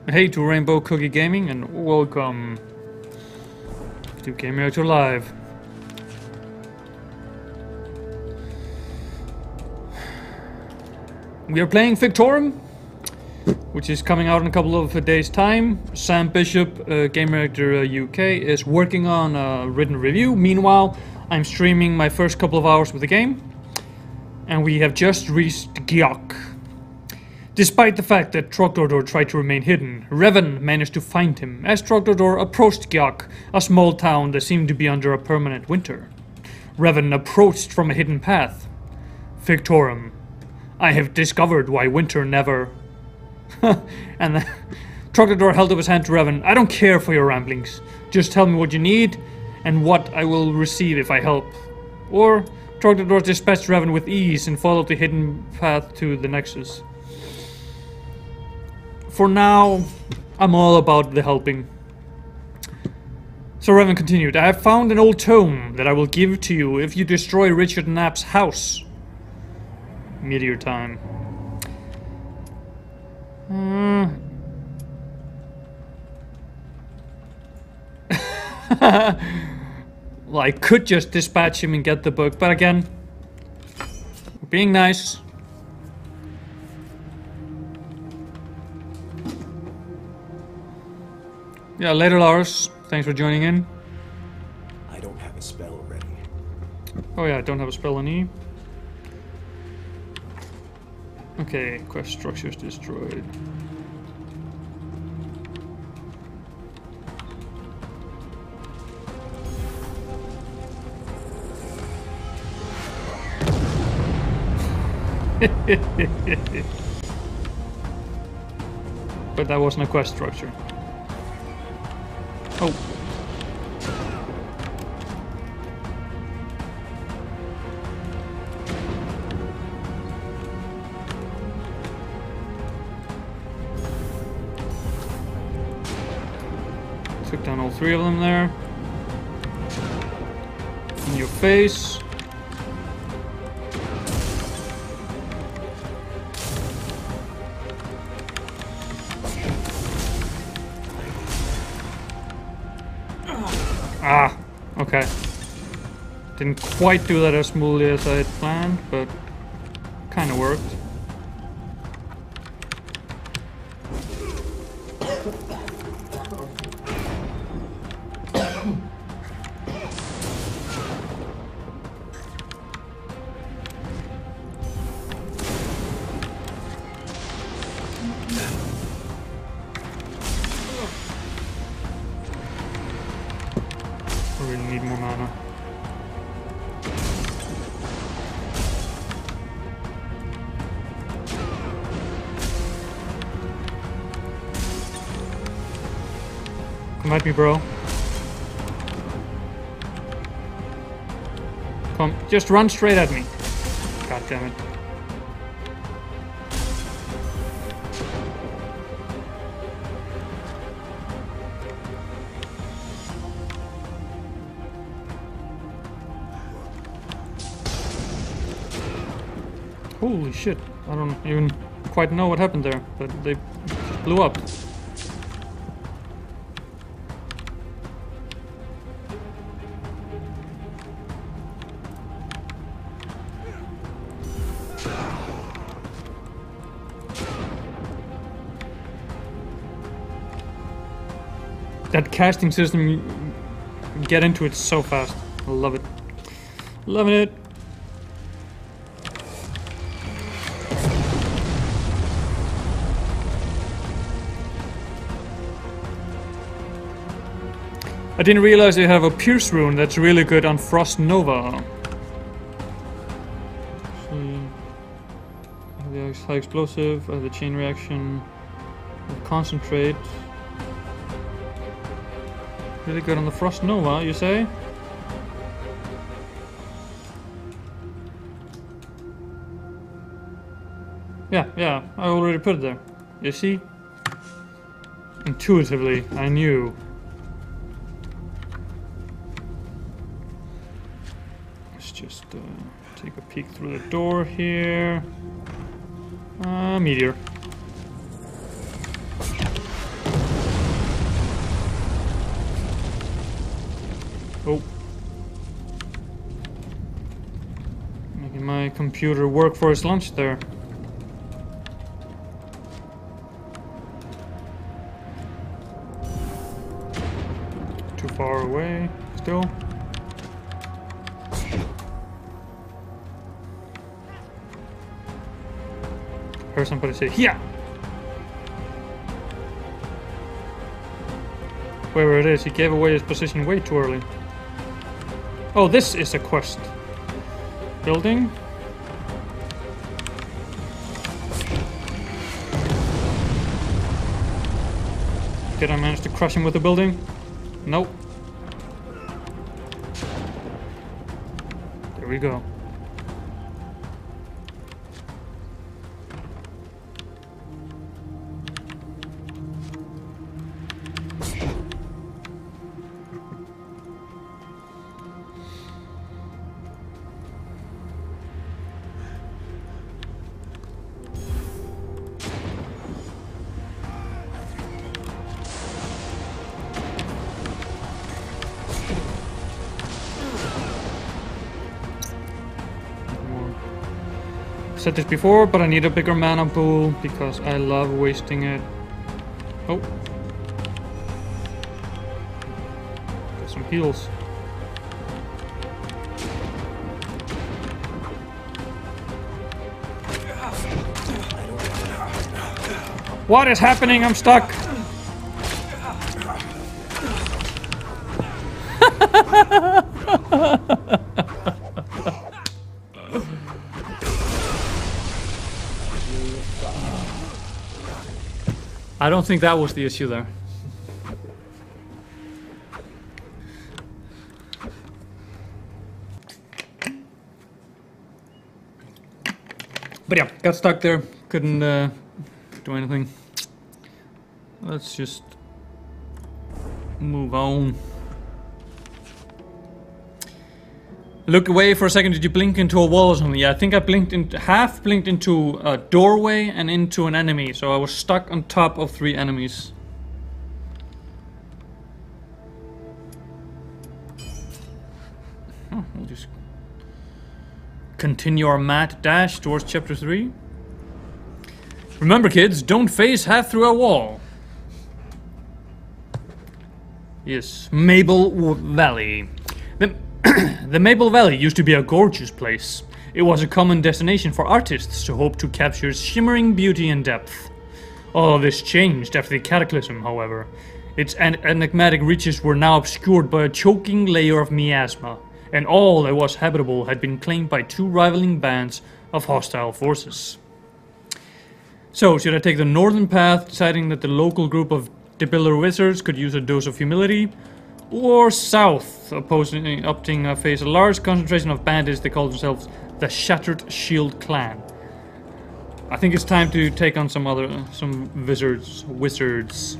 Hey to Rainbow Cookie Gaming and welcome to Gamereactor Live. We are playing Fictorum, which is coming out in a couple of days' time. Sam Bishop, Gamereactor UK, is working on a written review. Meanwhile, I'm streaming my first couple of hours with the game, and we have just reached Gyok. Despite the fact that Trogdor tried to remain hidden, Revan managed to find him as Trogdor approached Gyok, a small town that seemed to be under a permanent winter. Revan approached from a hidden path. Fictorum, I have discovered why winter never... And then Trogdor held up his hand to Revan. I don't care for your ramblings. Just tell me what you need and what I will receive if I help. Or Trogdor dispatched Revan with ease and followed the hidden path to the Nexus. For now, I'm all about the helping. So Revan continued, I have found an old tome that I will give to you if you destroy Richard Knapp's house. Meteor time. Well, I could just dispatch him and get the book, but again, being nice. Yeah, later, Lars. Thanks for joining in. I don't have a spell ready. Oh yeah, I don't have a spell on E. Okay, quest structures destroyed. But that wasn't a quest structure. Oh. Took down all three of them there. In your face. Ah, okay. Didn't quite do that as smoothly as I had planned, but kind of worked. I really need more mana. Come at me, bro. Come, just run straight at me. God damn it. Holy shit. I don't even quite know what happened there, but they blew up. That casting system, you get into it so fast. I love it. Loving it. I didn't realize they have a Pierce rune that's really good on Frost Nova. The high explosive, the chain reaction, concentrate. Really good on the Frost Nova, you say? Yeah, I already put it there. You see? Intuitively, I knew. Let's just take a peek through the door here. Meteor. Oh. Making my computer work for its lunch there. Too far away, still. Heard somebody say, "Yeah!" Whoever it is, he gave away his position way too early. Oh, this is a quest. Building. Did I manage to crush him with the building? Nope. There we go. Said this before, but I need a bigger mana pool because I love wasting it. Oh. Got some heals. What is happening? I'm stuck. I don't think that was the issue there. But yeah, got stuck there. Couldn't do anything. Let's just move on. Look away for a second. Did you blink into a wall or something? Yeah, I think I blinked into half blinked into a doorway and into an enemy. So I was stuck on top of 3 enemies. Oh, we'll just continue our mad dash towards chapter 3. Remember, kids, don't face half through a wall. Yes, Maple Valley. The Maple Valley used to be a gorgeous place. It was a common destination for artists who hoped to capture shimmering beauty and depth. All of this changed after the cataclysm, however. Its enigmatic reaches were now obscured by a choking layer of miasma, and all that was habitable had been claimed by 2 rivaling bands of hostile forces. So, should I take the northern path, deciding that the local group of debiler wizards could use a dose of humility? Or south, opting to face a large concentration of bandits that call themselves the Shattered Shield Clan? I think it's time to take on some wizards. Wizards.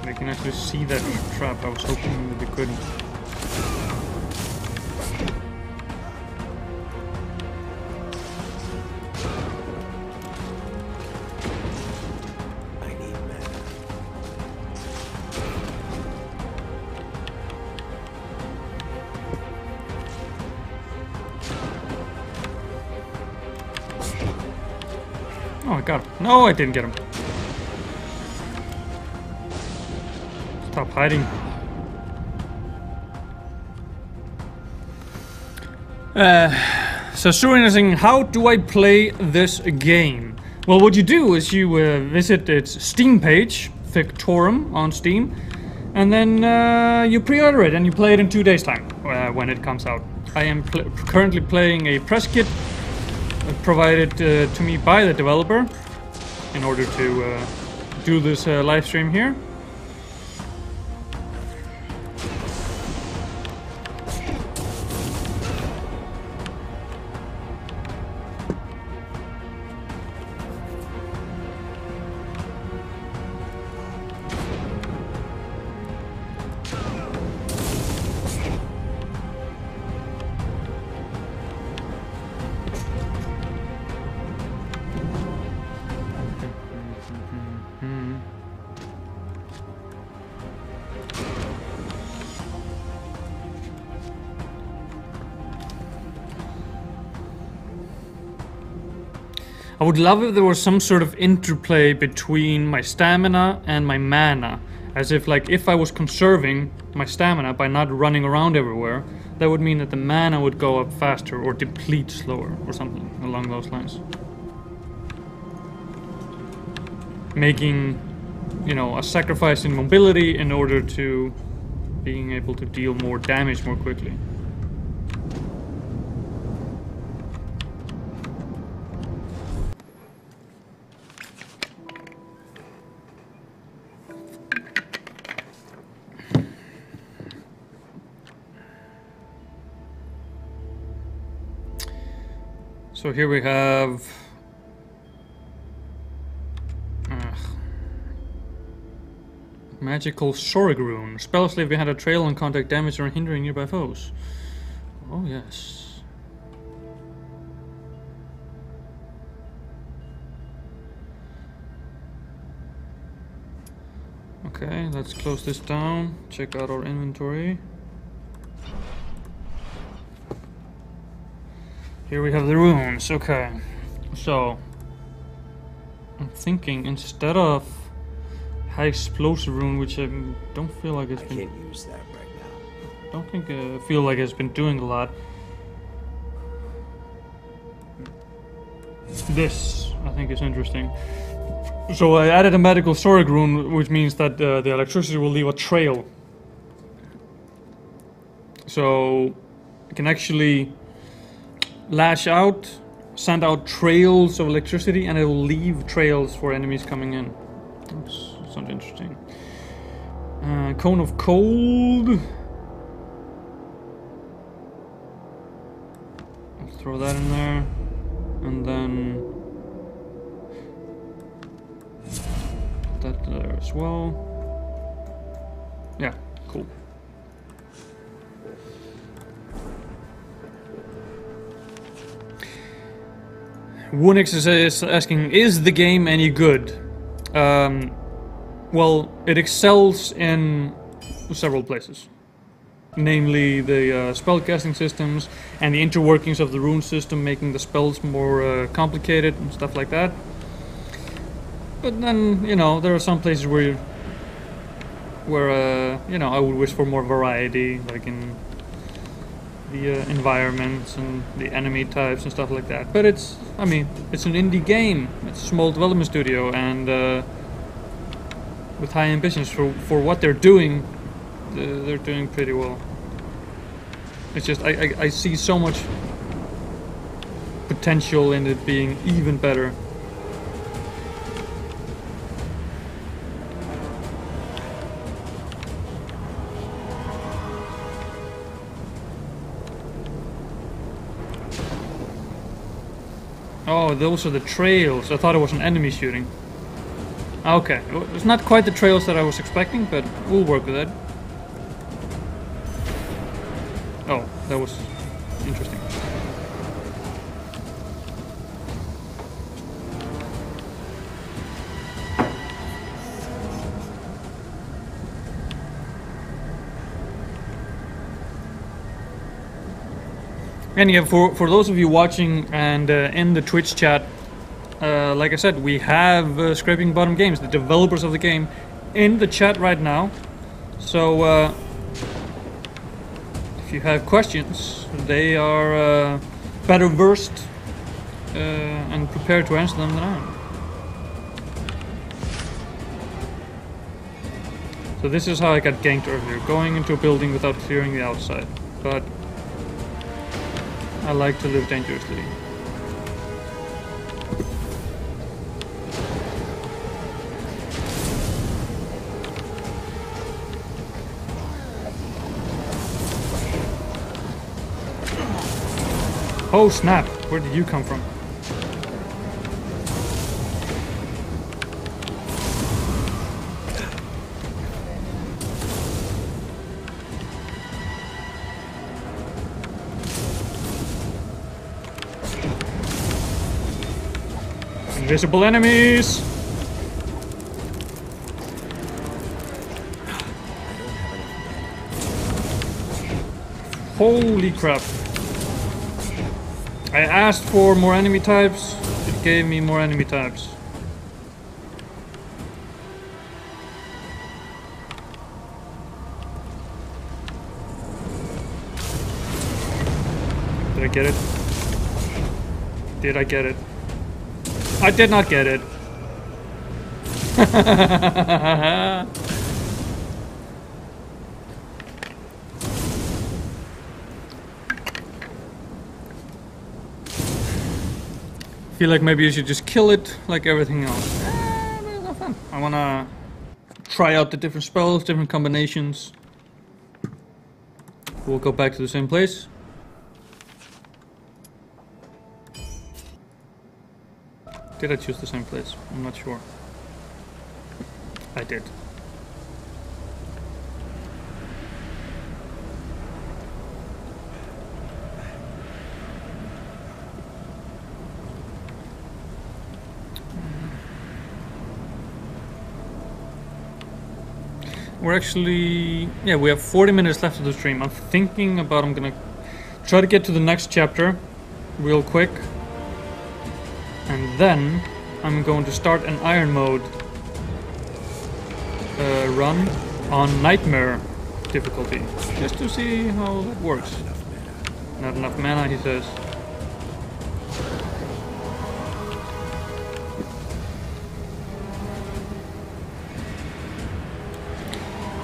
They can actually see that trap. I was hoping that they couldn't. I need mana. Oh, I got him. No, I didn't get him. Stop hiding. So Surin is saying, how do I play this game? Well, what you do is you visit its Steam page, Fictorum on Steam, and then you pre-order it and you play it in 2 days' time when it comes out. I am currently playing a press kit provided to me by the developer in order to do this live stream here. I would love if there was some sort of interplay between my stamina and my mana. As if, like, if I was conserving my stamina by not running around everywhere, that would mean that the mana would go up faster or deplete slower or something along those lines. Making, you know, a sacrifice in mobility in order to being able to deal more damage more quickly. So here we have magical Sorig rune. Spells leave behind a trail on contact damage or hindering nearby foes. Oh yes. Okay, let's close this down. Check out our inventory. Here we have the runes, okay. So, I'm thinking instead of high explosive rune, which I don't feel like it's been... I can't use that right now. Don't think feel like it's been doing a lot. This, I think, is interesting. So I added a magical Sorig rune, which means that the electricity will leave a trail. So, I can actually lash out, send out trails of electricity, and it will leave trails for enemies coming in. That sounds interesting. Cone of Cold. I'll throw that in there, and then put that there as well. Yeah, cool. Wunix is asking, is the game any good? Well, it excels in several places. Namely, the spellcasting systems and the interworkings of the rune system, making the spells more complicated and stuff like that. But then, you know, there are some places where you know, I would wish for more variety, like in the environments and the enemy types and stuff like that. But it's, I mean, it's an indie game. It's a small development studio, and with high ambitions for what they're doing, they're doing pretty well. It's just, I see so much potential in it being even better. Oh, those are the trails. I thought it was an enemy shooting. Okay, well, it's not quite the trails that I was expecting, but we'll work with it. Oh, that was interesting. And yeah, for those of you watching and in the Twitch chat, like I said, we have Scraping Bottom Games, the developers of the game, in the chat right now. So if you have questions, they are better versed and prepared to answer them than I am. So this is how I got ganked earlier, going into a building without clearing the outside. But I like to live dangerously. Oh snap! Where did you come from? Invisible enemies! Holy crap. I asked for more enemy types, it gave me more enemy types. Did I get it? Did I get it? I did not get it. Feel like maybe you should just kill it like everything else. But it's not fun. I wanna try out the different spells, different combinations. We'll go back to the same place. Did I choose the same place? I'm not sure. I did. We're actually... yeah, we have 40 minutes left of the stream. I'm thinking about... I'm gonna try to get to the next chapter real quick. And then I'm going to start an Iron Mode run on Nightmare difficulty. Just to see how that works. Not enough mana, he says.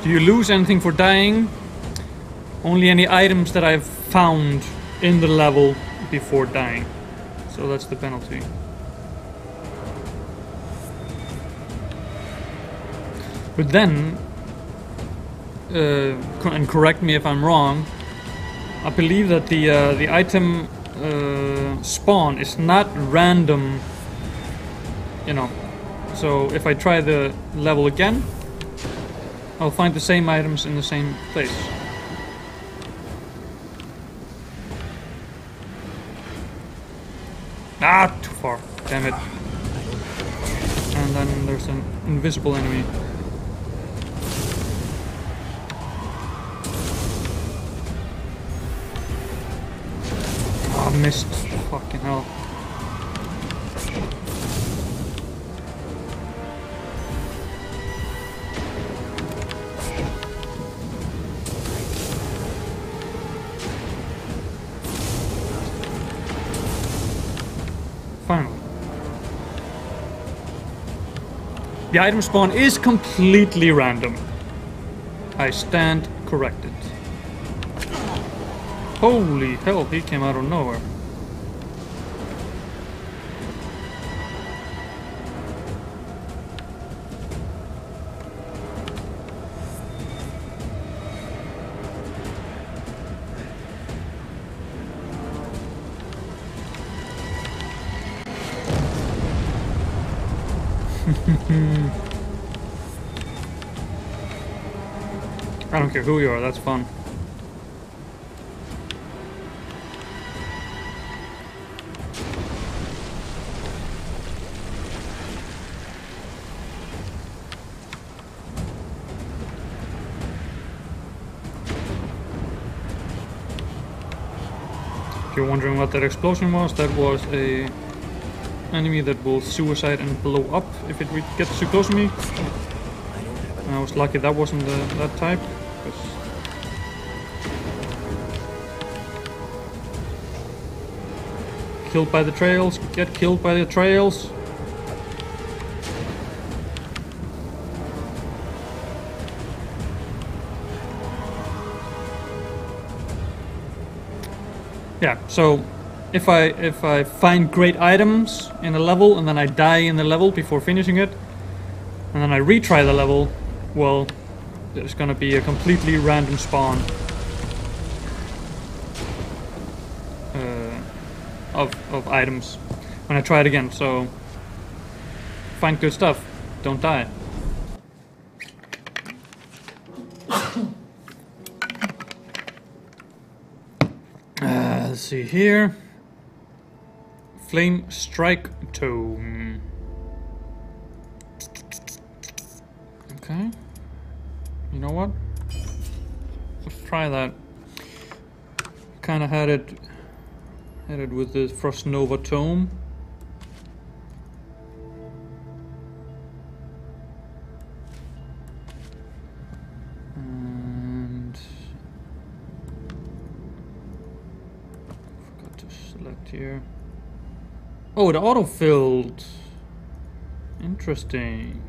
Do you lose anything for dying? Only any items that I've found in the level before dying. So that's the penalty. But then, and correct me if I'm wrong, I believe that the item spawn is not random, you know. So if I try the level again, I'll find the same items in the same place. Ah, too far. Damn it. And then there's an invisible enemy. Oh, missed. Fucking hell. Finally. The item spawn is completely random. I stand corrected. Holy hell, he came out of nowhere. I don't care who you are, that's fun. If you're wondering what that explosion was, that was a enemy that will suicide and blow up if it gets too close to me. And I was lucky that wasn't that type. Killed by the trails, get killed by the trails. Yeah, so if I find great items in a level and then I die in the level before finishing it, and then I retry the level, well, there's gonna be a completely random spawn of items when I try it again. So find good stuff, don't die. Let's see here. Flame Strike Tome. Okay. You know what? Let's try that. Kinda had it with the Frost Nova Tome. And forgot to select here. Oh, the autofilled. Interesting.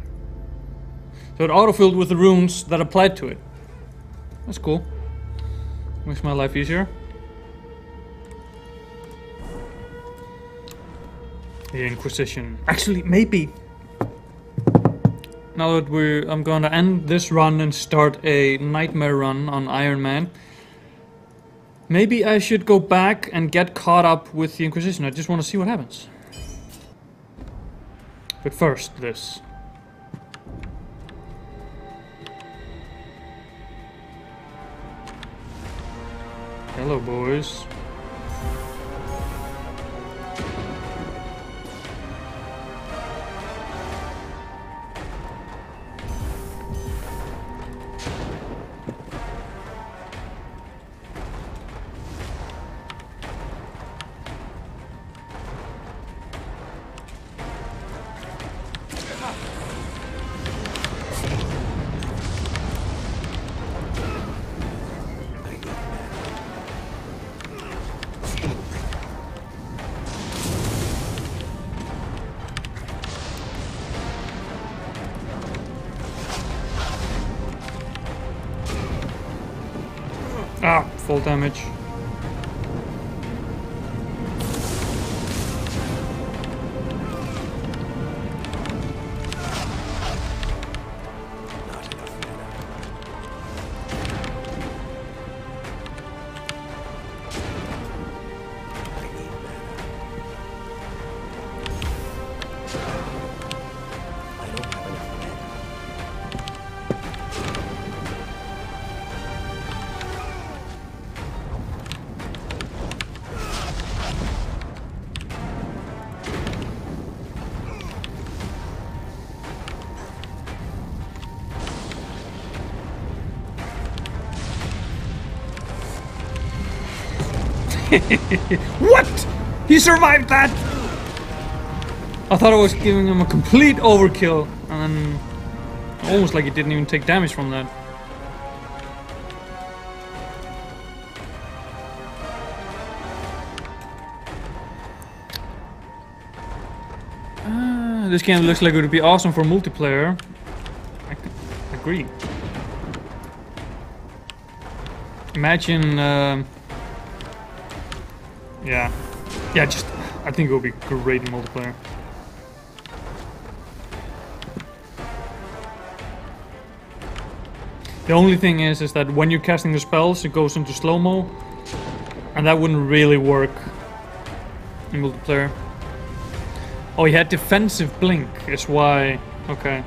So it autofilled with the runes that applied to it. That's cool. Makes my life easier. The Inquisition. Actually, maybe. Now that I'm gonna end this run and start a nightmare run on Iron Man. Maybe I should go back and get caught up with the Inquisition. I just want to see what happens. But first, this. Hello, boys. Ah, full damage. What? He survived that? I thought I was giving him a complete overkill, and then almost like he didn't even take damage from that. This game looks like it would be awesome for multiplayer. I can agree. Imagine, yeah, just, I think it would be great in multiplayer. The only thing is that when you're casting the spells, it goes into slow-mo, and that wouldn't really work in multiplayer. Oh, he had defensive blink, is why. Okay,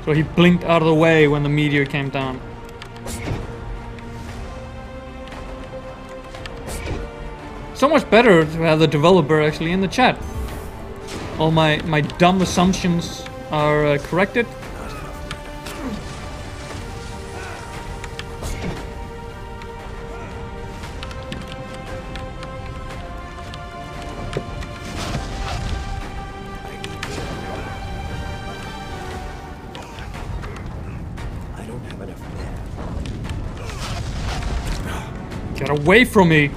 so he blinked out of the way when the meteor came down. So much better to have the developer actually in the chat. All my dumb assumptions are corrected. I don't have enough mana. Get away from me!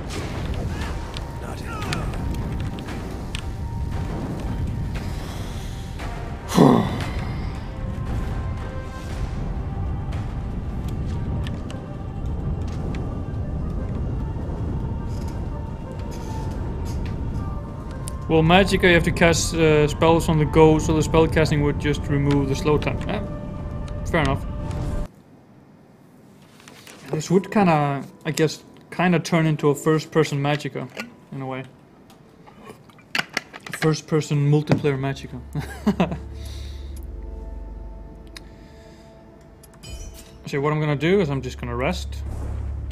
Not enough mana. Well, Magicka, you have to cast spells on the go, so the spell casting would just remove the slow time. Fair enough. This would kinda, I guess, kinda turn into a first-person Magicka, in a way. First-person multiplayer Magicka. So what I'm gonna do is I'm just gonna rest,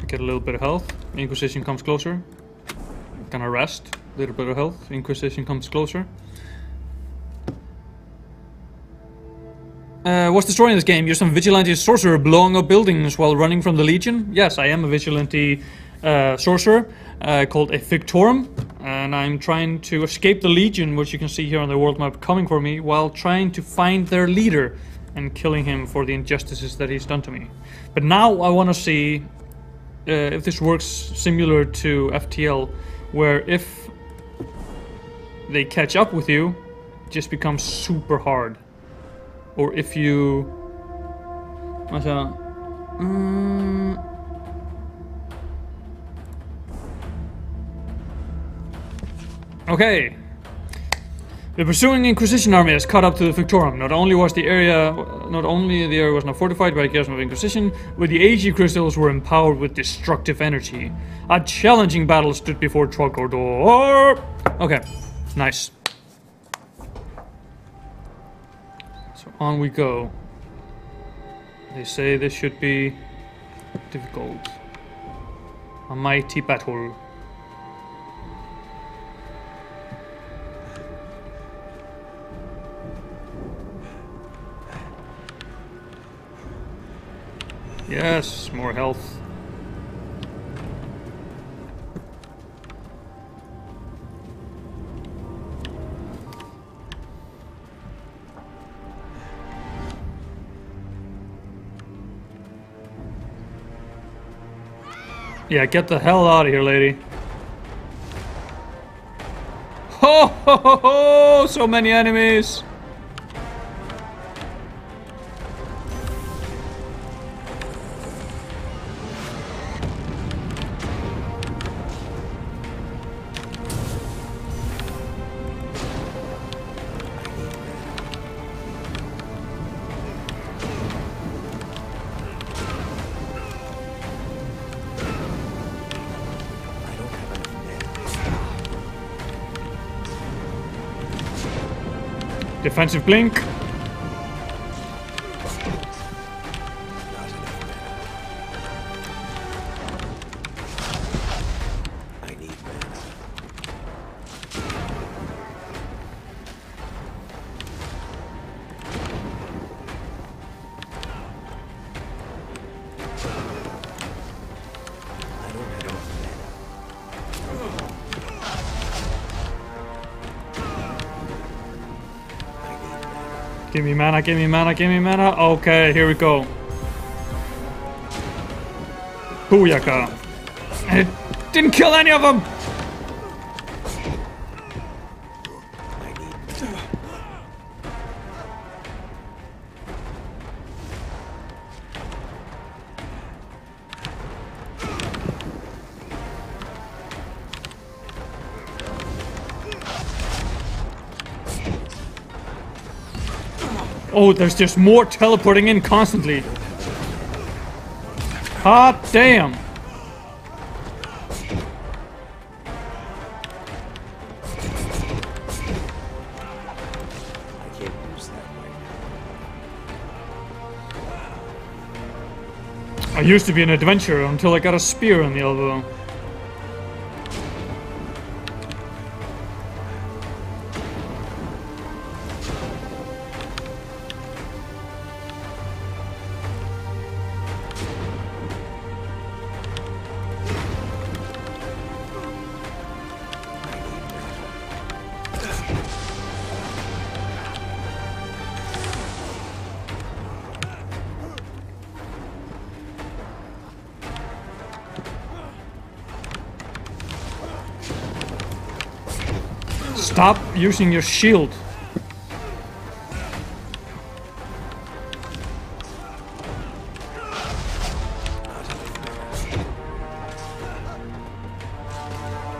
get a little bit of health. Inquisition comes closer. Gonna rest, a little bit of health. Inquisition comes closer. What's the story in this game? You're some vigilante sorcerer blowing up buildings while running from the Legion? Yes, I am a vigilante sorcerer called a Fictorum, and I'm trying to escape the Legion, which you can see here on the world map coming for me, while trying to find their leader and killing him for the injustices that he's done to me. But now I want to see if this works similar to FTL, where if they catch up with you, it just becomes super hard. Or if you... Okay. The pursuing Inquisition army has caught up to the Fictorum. Not only the area was now fortified by a garrison of Inquisition, but the AG crystals were empowered with destructive energy. A challenging battle stood before Trogdor. Okay, nice. So on we go. They say this should be difficult. A mighty battle. Yes, more health. Yeah, get the hell out of here, lady. Ho ho ho ho! So many enemies! Defensive blink. I need mana. I don't have enough mana. Give me mana, give me mana, give me mana. Okay, here we go. Booyaka. And it didn't kill any of them! I need mana. Oh, there's just more teleporting in constantly. Hot damn. I can't use that right now. I used to be an adventurer until I got a spear in the elbow. Stop using your shield.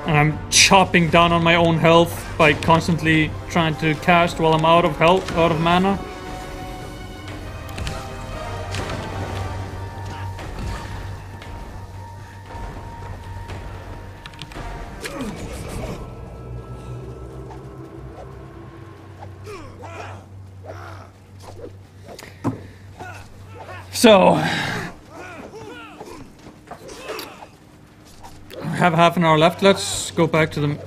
And I'm chopping down on my own health by constantly trying to cast while I'm out of health, out of mana. So, I have half an hour left. Let's go back to them.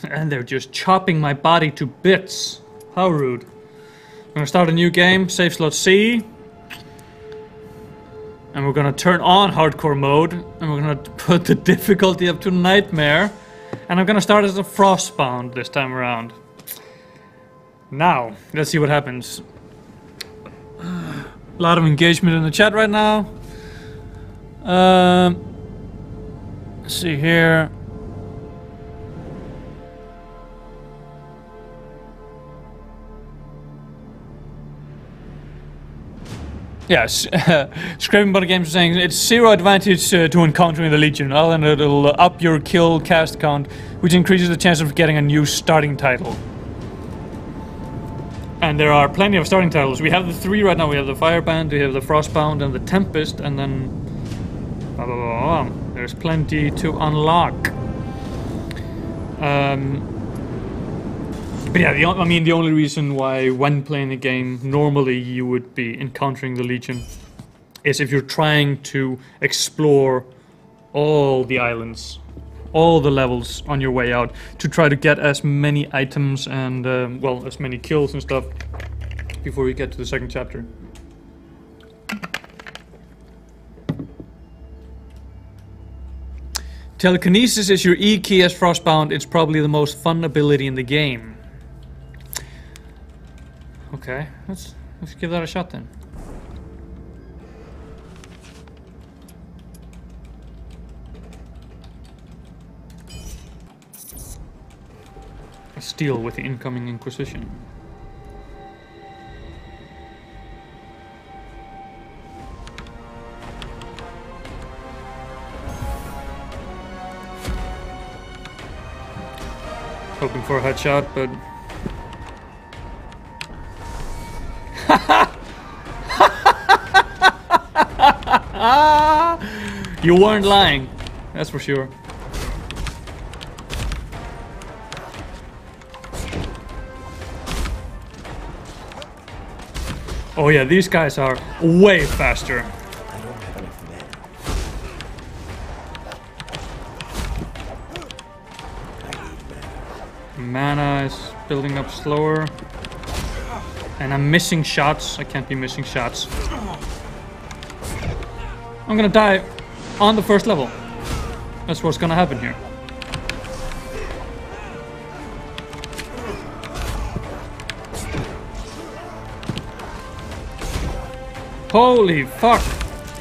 And they're just chopping my body to bits. How rude. I'm gonna start a new game, save slot C. And we're gonna turn on hardcore mode. And we're gonna put the difficulty up to nightmare. And I'm gonna start as a frostbound this time around. Now, let's see what happens. A lot of engagement in the chat right now. Let's see here. Yes, Scraping Body Games is saying it's zero advantage to encountering the Legion, other than it'll up your kill cast count, which increases the chance of getting a new starting title. And there are plenty of starting titles. We have the 3 right now. We have the Fireband, we have the Frostbound, and the Tempest, and then blah, blah, blah, blah. There's plenty to unlock. But yeah, I mean, the only reason why when playing the game normally you would be encountering the Legion is if you're trying to explore all the islands, all the levels on your way out, to try to get as many items and, well, as many kills and stuff before we get to the second chapter. Telekinesis is your E key as Frostbound. It's probably the most fun ability in the game. Okay, let's give that a shot then. A steal with the incoming Inquisition. Hoping for a headshot, but... You weren't lying, that's for sure. Oh yeah, these guys are way faster. I don't have enough mana. Mana is building up slower. And I'm missing shots. I can't be missing shots. I'm gonna die on the first level. That's what's gonna happen here. Holy fuck!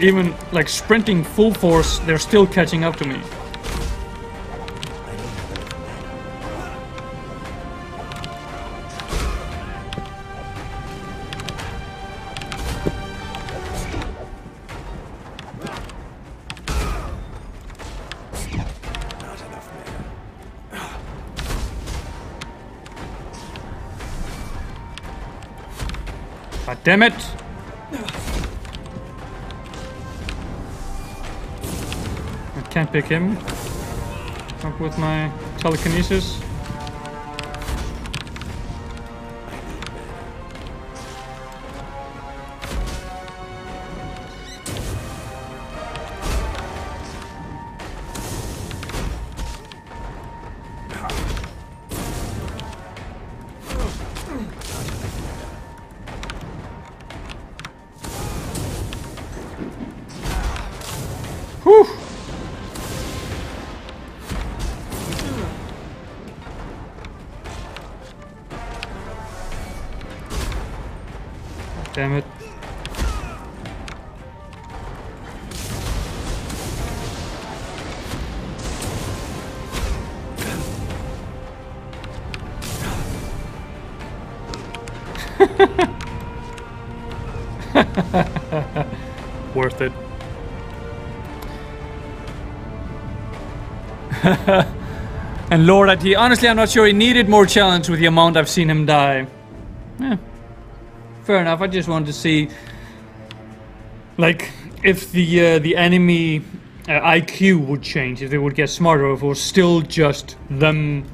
Even like sprinting full force, they're still catching up to me. God damn it! I can't pick him up with my telekinesis. Whew! Damn it. worth it. And Lord IT, honestly, I'm not sure he needed more challenge with the amount I've seen him die. Yeah, fair enough. I just wanted to see, like, if the enemy IQ would change, if they would get smarter, or if it was still just them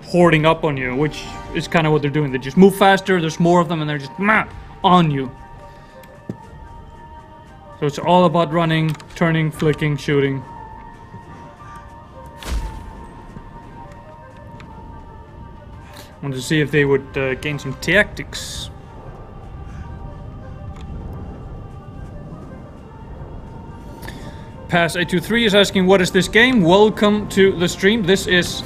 hoarding up on you, which is kind of what they're doing. They just move faster, there's more of them, and they're just on you. So it's all about running, turning, flicking, shooting. I wanted to see if they would gain some tactics. Pass823 is asking, what is this game? Welcome to the stream. This is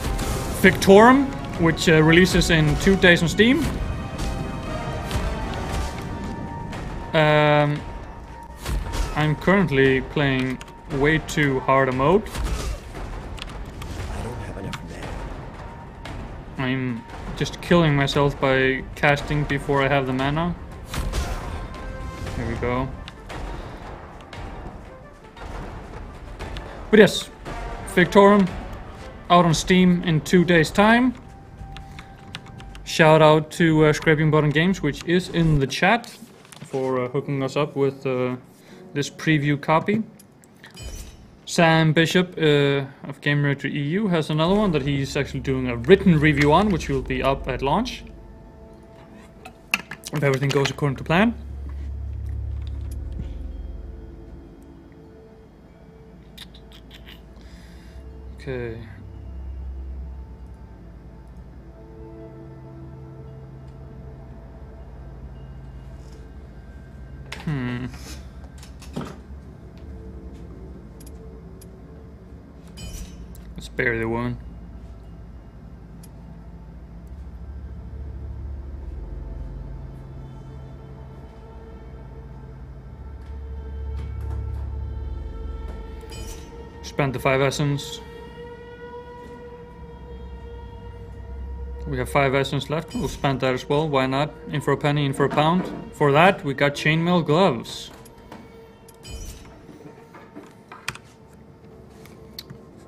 Fictorum, which releases in 2 days on Steam. I'm currently playing way too hard a mode. I don't have enough mana. I'm just killing myself by casting before I have the mana. There we go. But yes, Fictorum out on Steam in 2 days' time. Shout out to Scraping Bottom Games, which is in the chat, for hooking us up with this preview copy. Sam Bishop of Gamereactor EU has another one that he's actually doing a written review on, which will be up at launch, if everything goes according to plan. Okay. Let's bury the woman. Spent the 5 essence. We have 5 essence left. We'll spend that as well. Why not? In for a penny, in for a pound. For that, we got chainmail gloves.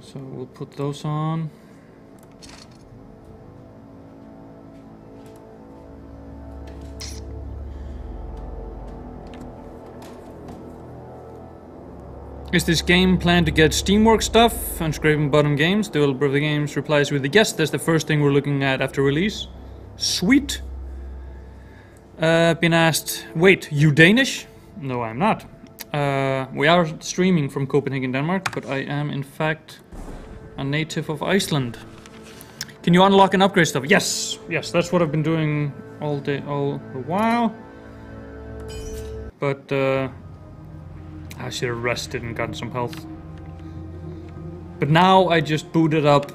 So we'll put those on. Is this game planned to get Steamworks stuff? And Scraping Bottom Games, Developer of the Games, replies with a yes, that's the first thing we're looking at after release. Sweet. Been asked, wait, you Danish? No, I'm not. We are streaming from Copenhagen, Denmark, but I am in fact a native of Iceland. Can you unlock and upgrade stuff? Yes, yes, that's what I've been doing all day, all the while. But I should have rested and gotten some health. But now I just booted up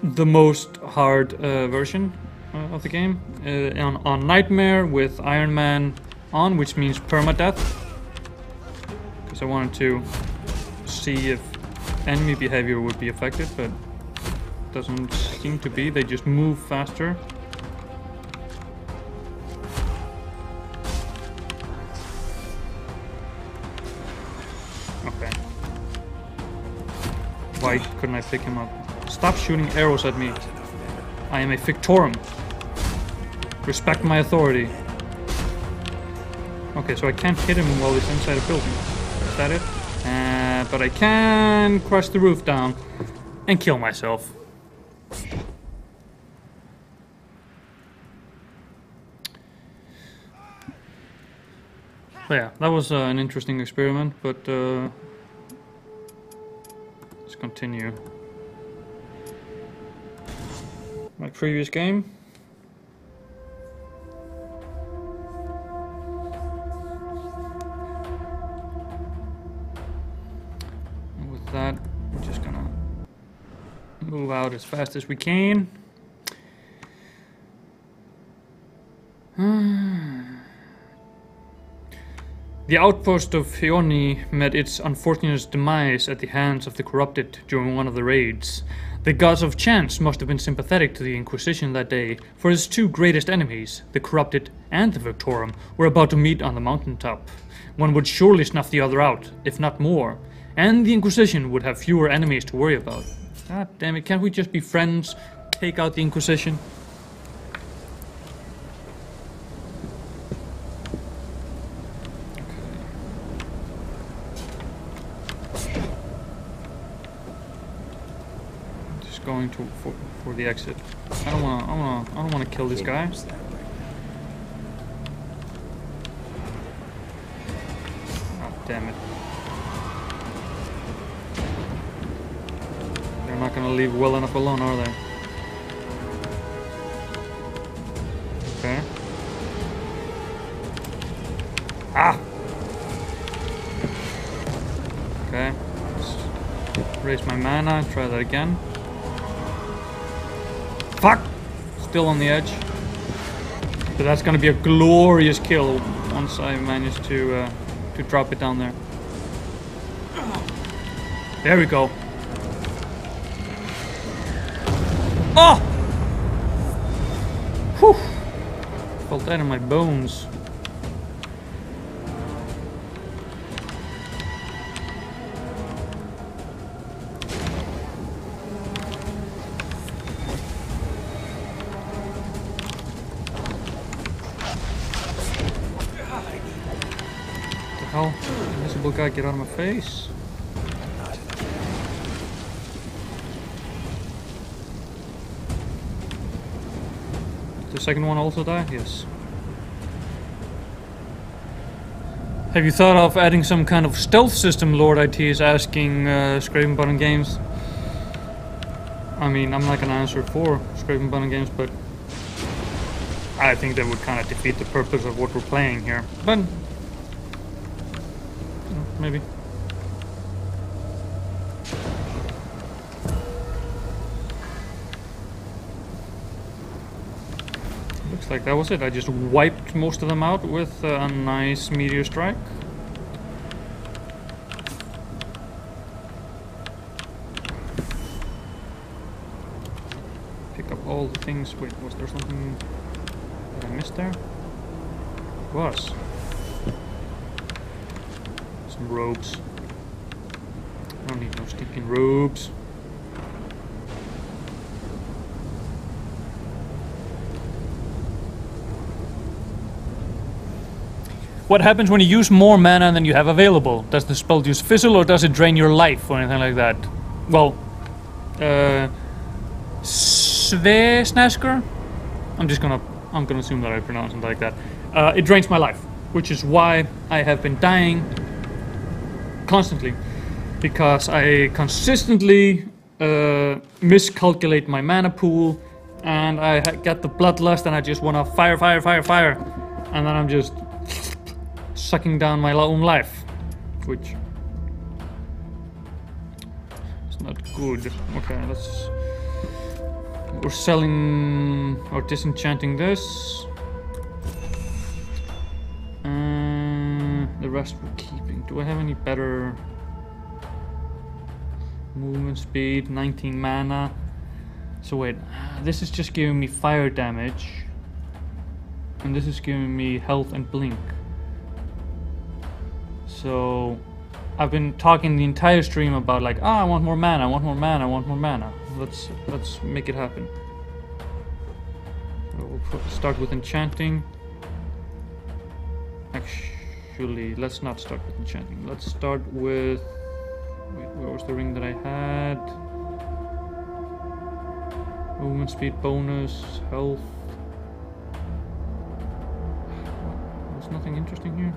the most hard version of the game on Nightmare with Iron Man on, which means permadeath. Because I wanted to see if enemy behavior would be affected, but doesn't seem to be. They just move faster. Okay. Why couldn't I pick him up? Stop shooting arrows at me. I am a Fictorum. Respect my authority. Okay, so I can't hit him while he's inside a building. Is that it? But I can crush the roof down and kill myself. But yeah, that was an interesting experiment, but let's continue. My previous game. And with that, we're just gonna move out as fast as we can. The outpost of Heoni met its unfortunate demise at the hands of the corrupted during one of the raids. The gods of chance must have been sympathetic to the Inquisition that day, for its two greatest enemies, the corrupted and the Fictorum, were about to meet on the mountaintop. One would surely snuff the other out, if not more, and the Inquisition would have fewer enemies to worry about. God damn it, can't we just be friends? Take out the Inquisition? Going to for the exit. I don't wanna kill this guy. Use that right God damn it. They're not gonna leave well enough alone, are they? Okay. Ah! Okay. Let's raise my mana, try that again. Fuck! Still on the edge. But that's gonna be a glorious kill once I manage to drop it down there. There we go. Oh! Whew! Felt that in my bones. Hell, invisible guy, get out of my face. Did the second one also die? Yes. Have you thought of adding some kind of stealth system, Lord IT is asking Scraping Button Games? I mean, I'm not gonna answer for Scraping Button Games, but I think that would kind of defeat the purpose of what we're playing here. But maybe. Looks like that was it. I just wiped most of them out with a nice meteor strike. Pick up all the things. Wait, was there something that I missed there? Was. Robes. I don't need no stinking robes. What happens when you use more mana than you have available? Does the spell just fizzle or does it drain your life or anything like that? Well, Svesnasker? I'm gonna assume that I pronounce it like that. It drains my life, which is why I have been dying constantly, because I consistently miscalculate my mana pool, and I get the bloodlust, and I just want to fire, and then I'm just sucking down my own life, which is not good. Okay, we're selling or disenchanting this. The rest we're keeping. Do I have any better movement speed? 19 mana. So wait, this is just giving me fire damage, and this is giving me health and blink. So I've been talking the entire stream about like, I want more mana, I want more mana, I want more mana. Let's make it happen. So we'll start with enchanting. Actually, let's not start with enchanting. Let's start with... Wait, where was the ring that I had? Movement speed bonus, health. There's nothing interesting here.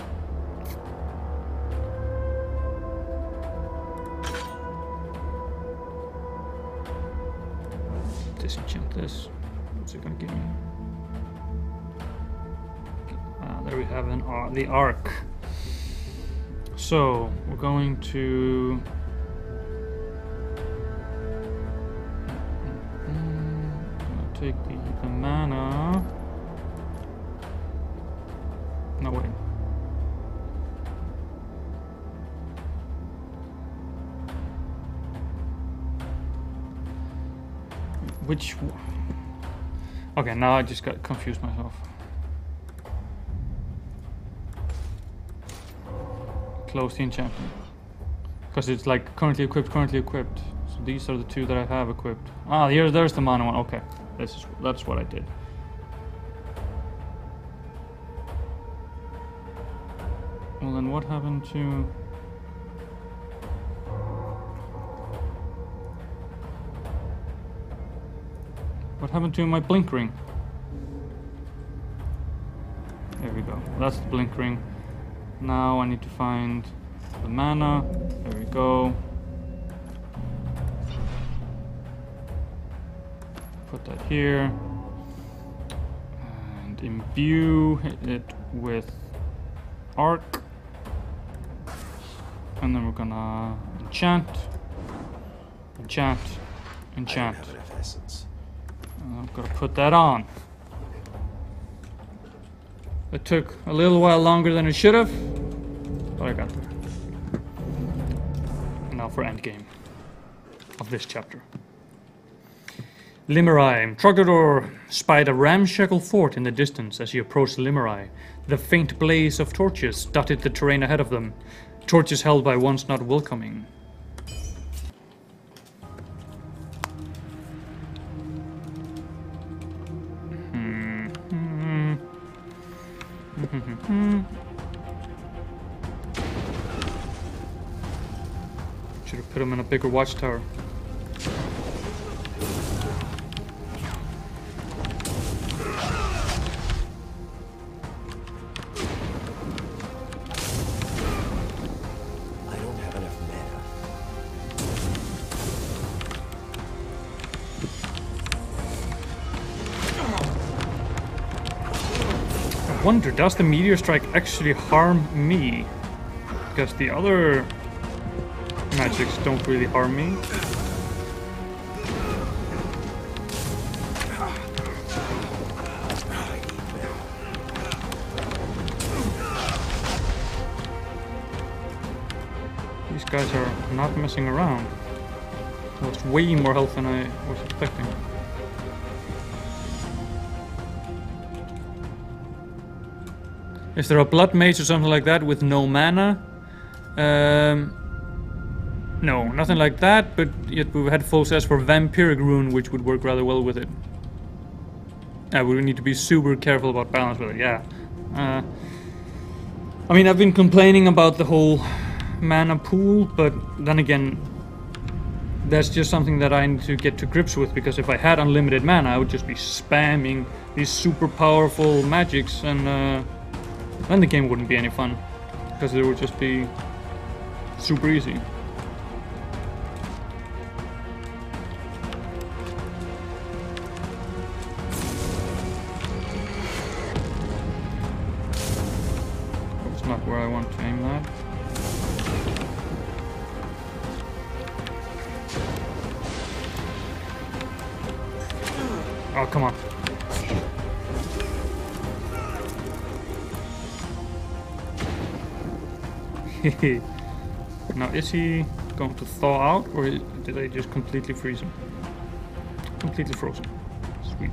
Disenchant this. What's it gonna give me? There we have the arc. So we're going to take the mana. No wait. Which... Okay, now I just got confused myself. Close the enchantment. Because it's like currently equipped. So these are the two that I have equipped. Ah, there's the mana one. Okay, that's what I did. Well, then what happened to... What happened to my blink ring? There we go. That's the blink ring. Now I need to find the mana. There we go. Put that here. And imbue it with arc. And then we're gonna enchant. Enchant. Enchant. I don't have enough essence. I've got to put that on. It took a little while longer than it should have, but I got there. And now for endgame of this chapter. Limerai. Trogdor spied a ramshackle fort in the distance as he approached Limerai. The faint blaze of torches dotted the terrain ahead of them. Torches held by ones not welcoming. Should have put him in a bigger watchtower. I don't have enough mana. I wonder, does the meteor strike actually harm me? Because the other magics don't really harm me. These guys are not messing around. That's way more health than I was expecting. Is there a blood mage or something like that with no mana? No, nothing like that, but yet we've had full sets for Vampiric Rune, which would work rather well with it. Yeah, we need to be super careful about balance with it, yeah. I mean, I've been complaining about the whole mana pool, but then again, that's just something that I need to get to grips with, because if I had unlimited mana, I would just be spamming these super powerful magics, and then the game wouldn't be any fun, because it would just be super easy. That's not where I want to aim that. Oh, come on. Now, is he going to thaw out, or did I just completely freeze him? Completely frozen. Sweet.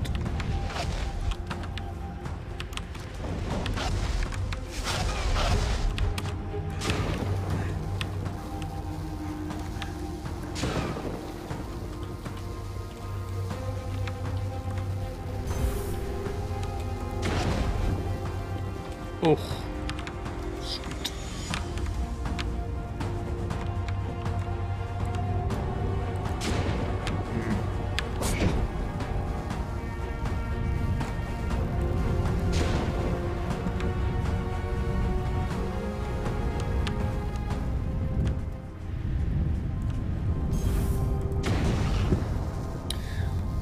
Oh. Sweet.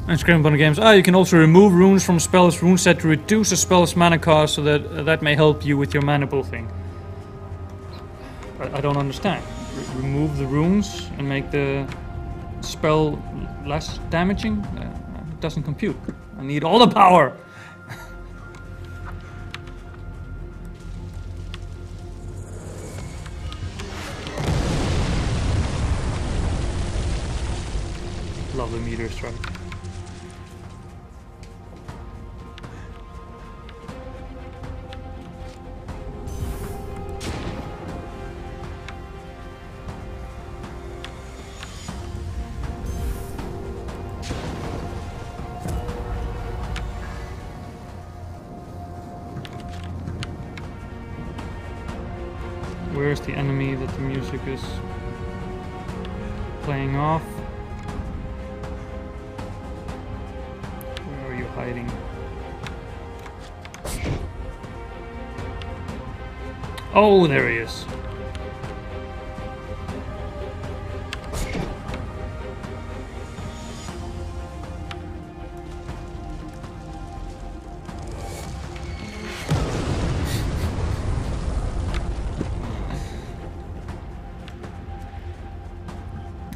And Scramble Games. You can also remove runes from spells rune set to reduce a spell's mana cost, so that may help you with your mana pool thing. I don't understand. Remove the runes and make the spell less damaging? It doesn't compute. I need all the power! Love the meteor strike. where's the enemy that the music is playing off? Where are you hiding? Oh, there he is.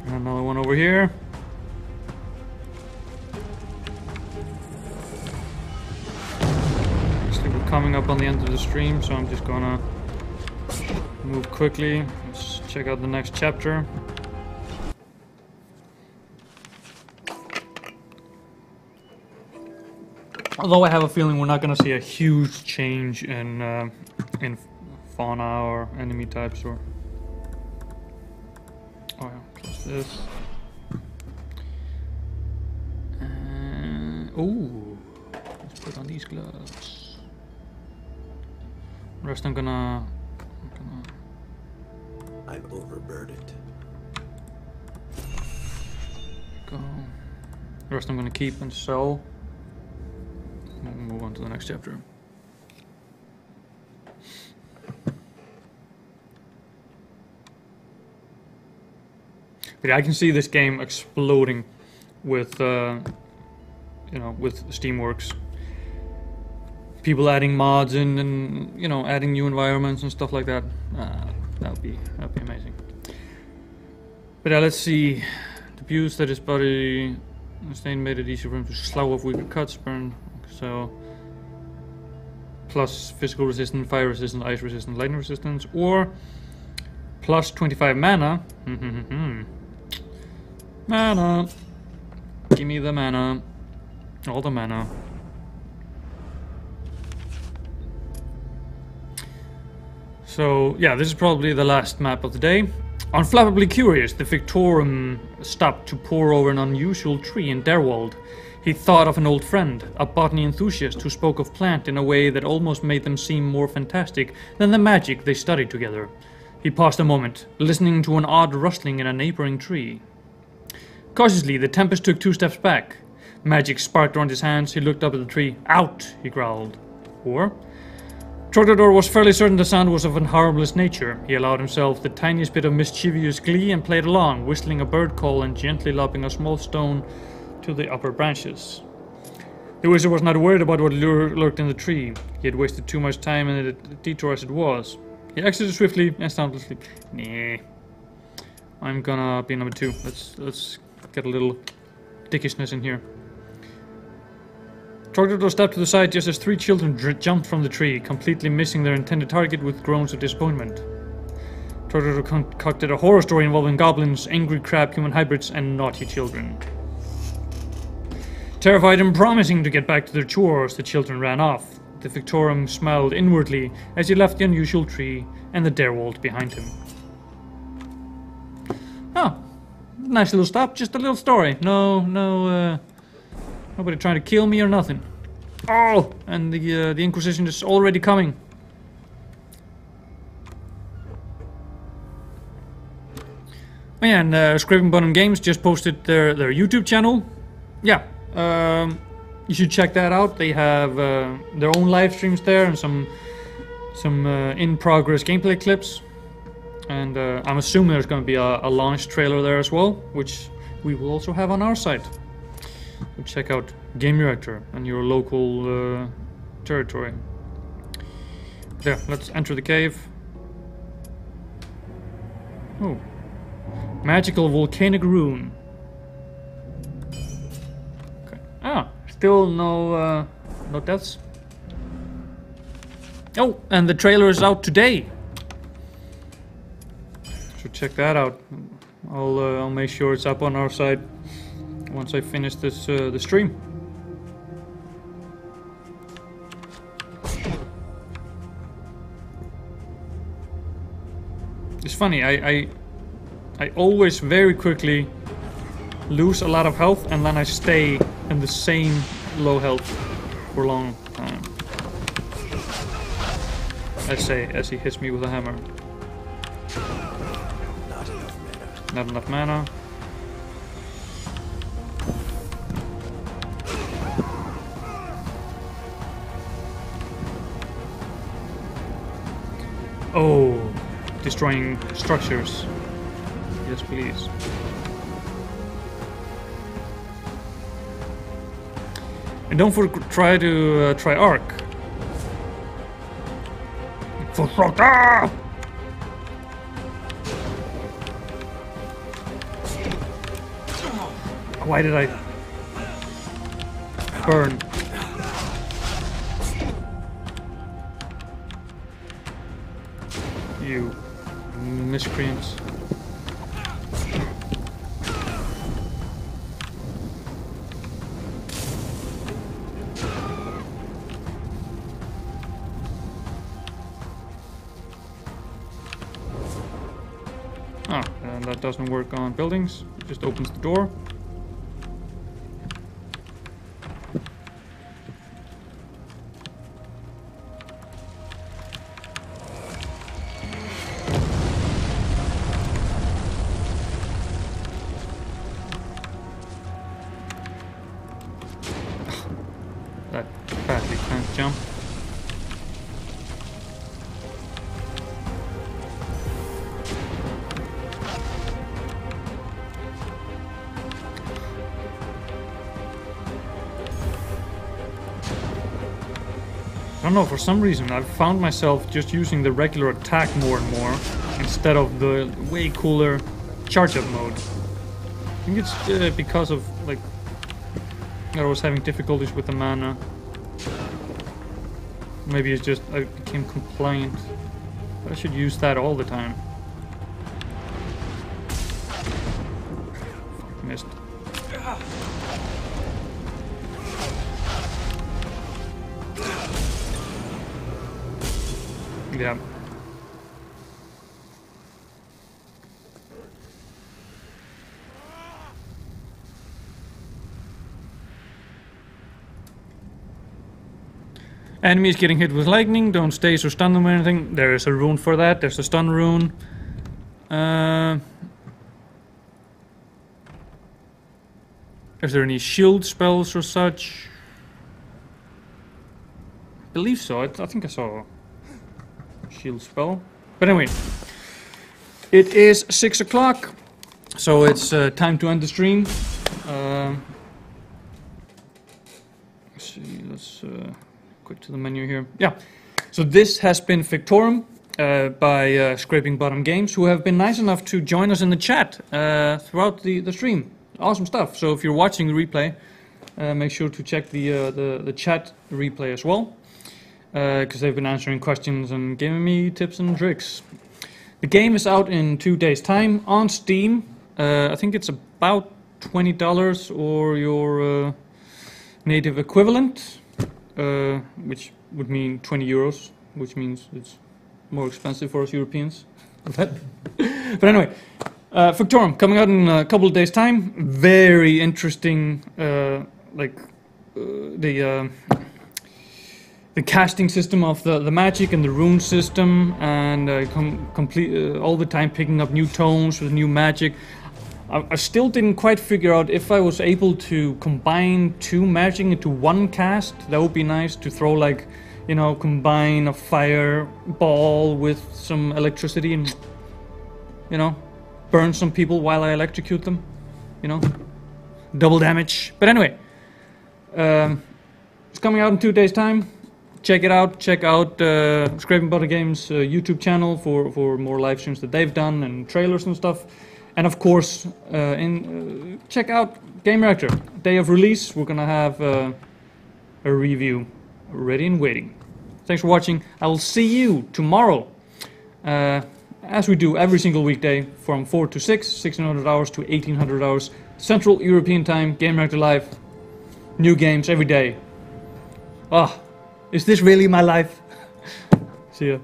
Another one over here. Actually, we're coming up on the end of the stream, so I'm just gonna move quickly. Let's check out the next chapter. Although I have a feeling we're not gonna see a huge change in fauna or enemy types or. Oh yeah, close this. Ooh, let's put on these gloves. Rest I'm gonna I'm overburdened. go. The rest I'm gonna keep and sell. We'll move on to the next chapter. But I can see this game exploding with, you know, with Steamworks. People adding mods in and, you know, adding new environments and stuff like that. That'd be amazing. But let's see. The abuse that his body sustained made it easier for him to slough off weaker cuts, burn. So, plus physical resistance, fire resistance, ice resistance, lightning resistance, or plus 25 mana. Mana. Give me the mana. All the mana. So, yeah, this is probably the last map of the day. Unflappably curious, the Fictorum stopped to pore over an unusual tree in Derwald. He thought of an old friend, a botany enthusiast who spoke of plant in a way that almost made them seem more fantastic than the magic they studied together. He paused a moment, listening to an odd rustling in a neighboring tree. Cautiously, the Tempest took 2 steps back. Magic sparked around his hands. He looked up at the tree. Out, he growled. Or? Trogdor was fairly certain the sound was of an harmless nature. He allowed himself the tiniest bit of mischievous glee and played along, whistling a bird call and gently lobbing a small stone to the upper branches. The wizard was not worried about what lurked in the tree. He had wasted too much time in the detour as it was. He exited swiftly and soundlessly. Nah. I'm gonna be number 2. Let's get a little dickishness in here. Trogdor stepped to the side just as 3 children jumped from the tree, completely missing their intended target with groans of disappointment. Trogdor concocted a horror story involving goblins, angry crab-human hybrids, and naughty children. Terrified and promising to get back to their chores, the children ran off. The Fictorum smiled inwardly as he left the unusual tree and the Derwald behind him. Oh, nice little stop, just a little story. Nobody trying to kill me or nothing. Oh, and the Inquisition is already coming. Oh yeah, and Scraping Bottom Games just posted their YouTube channel. Yeah, you should check that out. They have their own live streams there and some in-progress gameplay clips. And I'm assuming there's going to be a launch trailer there as well, which we will also have on our site. So check out Gamereactor on your local territory. There, let's enter the cave. Oh. Magical volcanic rune. Okay. Ah, still no deaths. Oh, and the trailer is out today. So check that out. I'll make sure it's up on our site once I finish this the stream. It's funny, I always very quickly lose a lot of health and then I stay in the same low health for a long time. As he hits me with a hammer. Not enough mana. Oh, destroying structures. Yes, please. And don't try to try arc. For why did I burn? You miscreants. Ah, and that doesn't work on buildings. It just opens the door. That badly can't jump. I don't know, for some reason I've found myself just using the regular attack more and more instead of the way cooler charge up mode. I think it's because of like I was having difficulties with the mana. Maybe it's just I became compliant. I should use that all the time. Fuck, missed. Yeah. Enemies getting hit with lightning, don't staze or stun them or anything. There is a rune for that, there's a stun rune. Is there any shield spells or such? I believe so, I think I saw a shield spell. But anyway, it is 6 o'clock, so it's time to end the stream. Let's see, let's... quick to the menu here. Yeah, so this has been Fictorum by Scraping Bottom Games, who have been nice enough to join us in the chat throughout the stream. Awesome stuff. So if you're watching the replay, make sure to check the chat replay as well, because they've been answering questions and giving me tips and tricks. The game is out in 2 days' time on Steam. I think it's about $20 or your native equivalent. Which would mean 20 euros, which means it's more expensive for us Europeans. But anyway, Fictorum coming out in a couple of days' time. Very interesting, the casting system of the magic and the rune system, and complete all the time picking up new tones with new magic. I still didn't quite figure out if I was able to combine two magic into one cast. That would be nice to throw, like, you know, combine a fireball with some electricity and, you know, burn some people while I electrocute them, you know, double damage. But anyway, it's coming out in 2 days' time. Check it out. Check out Scraping Bottom Games YouTube channel for more live streams that they've done and trailers and stuff. And of course, check out Gamereactor. Day of release, we're gonna have a review ready and waiting. Thanks for watching. I will see you tomorrow, as we do every single weekday, from 4 to 6, 1600 hours to 1800 hours, Central European Time. Gamereactor Live, new games every day. Ah, is this really my life? See ya.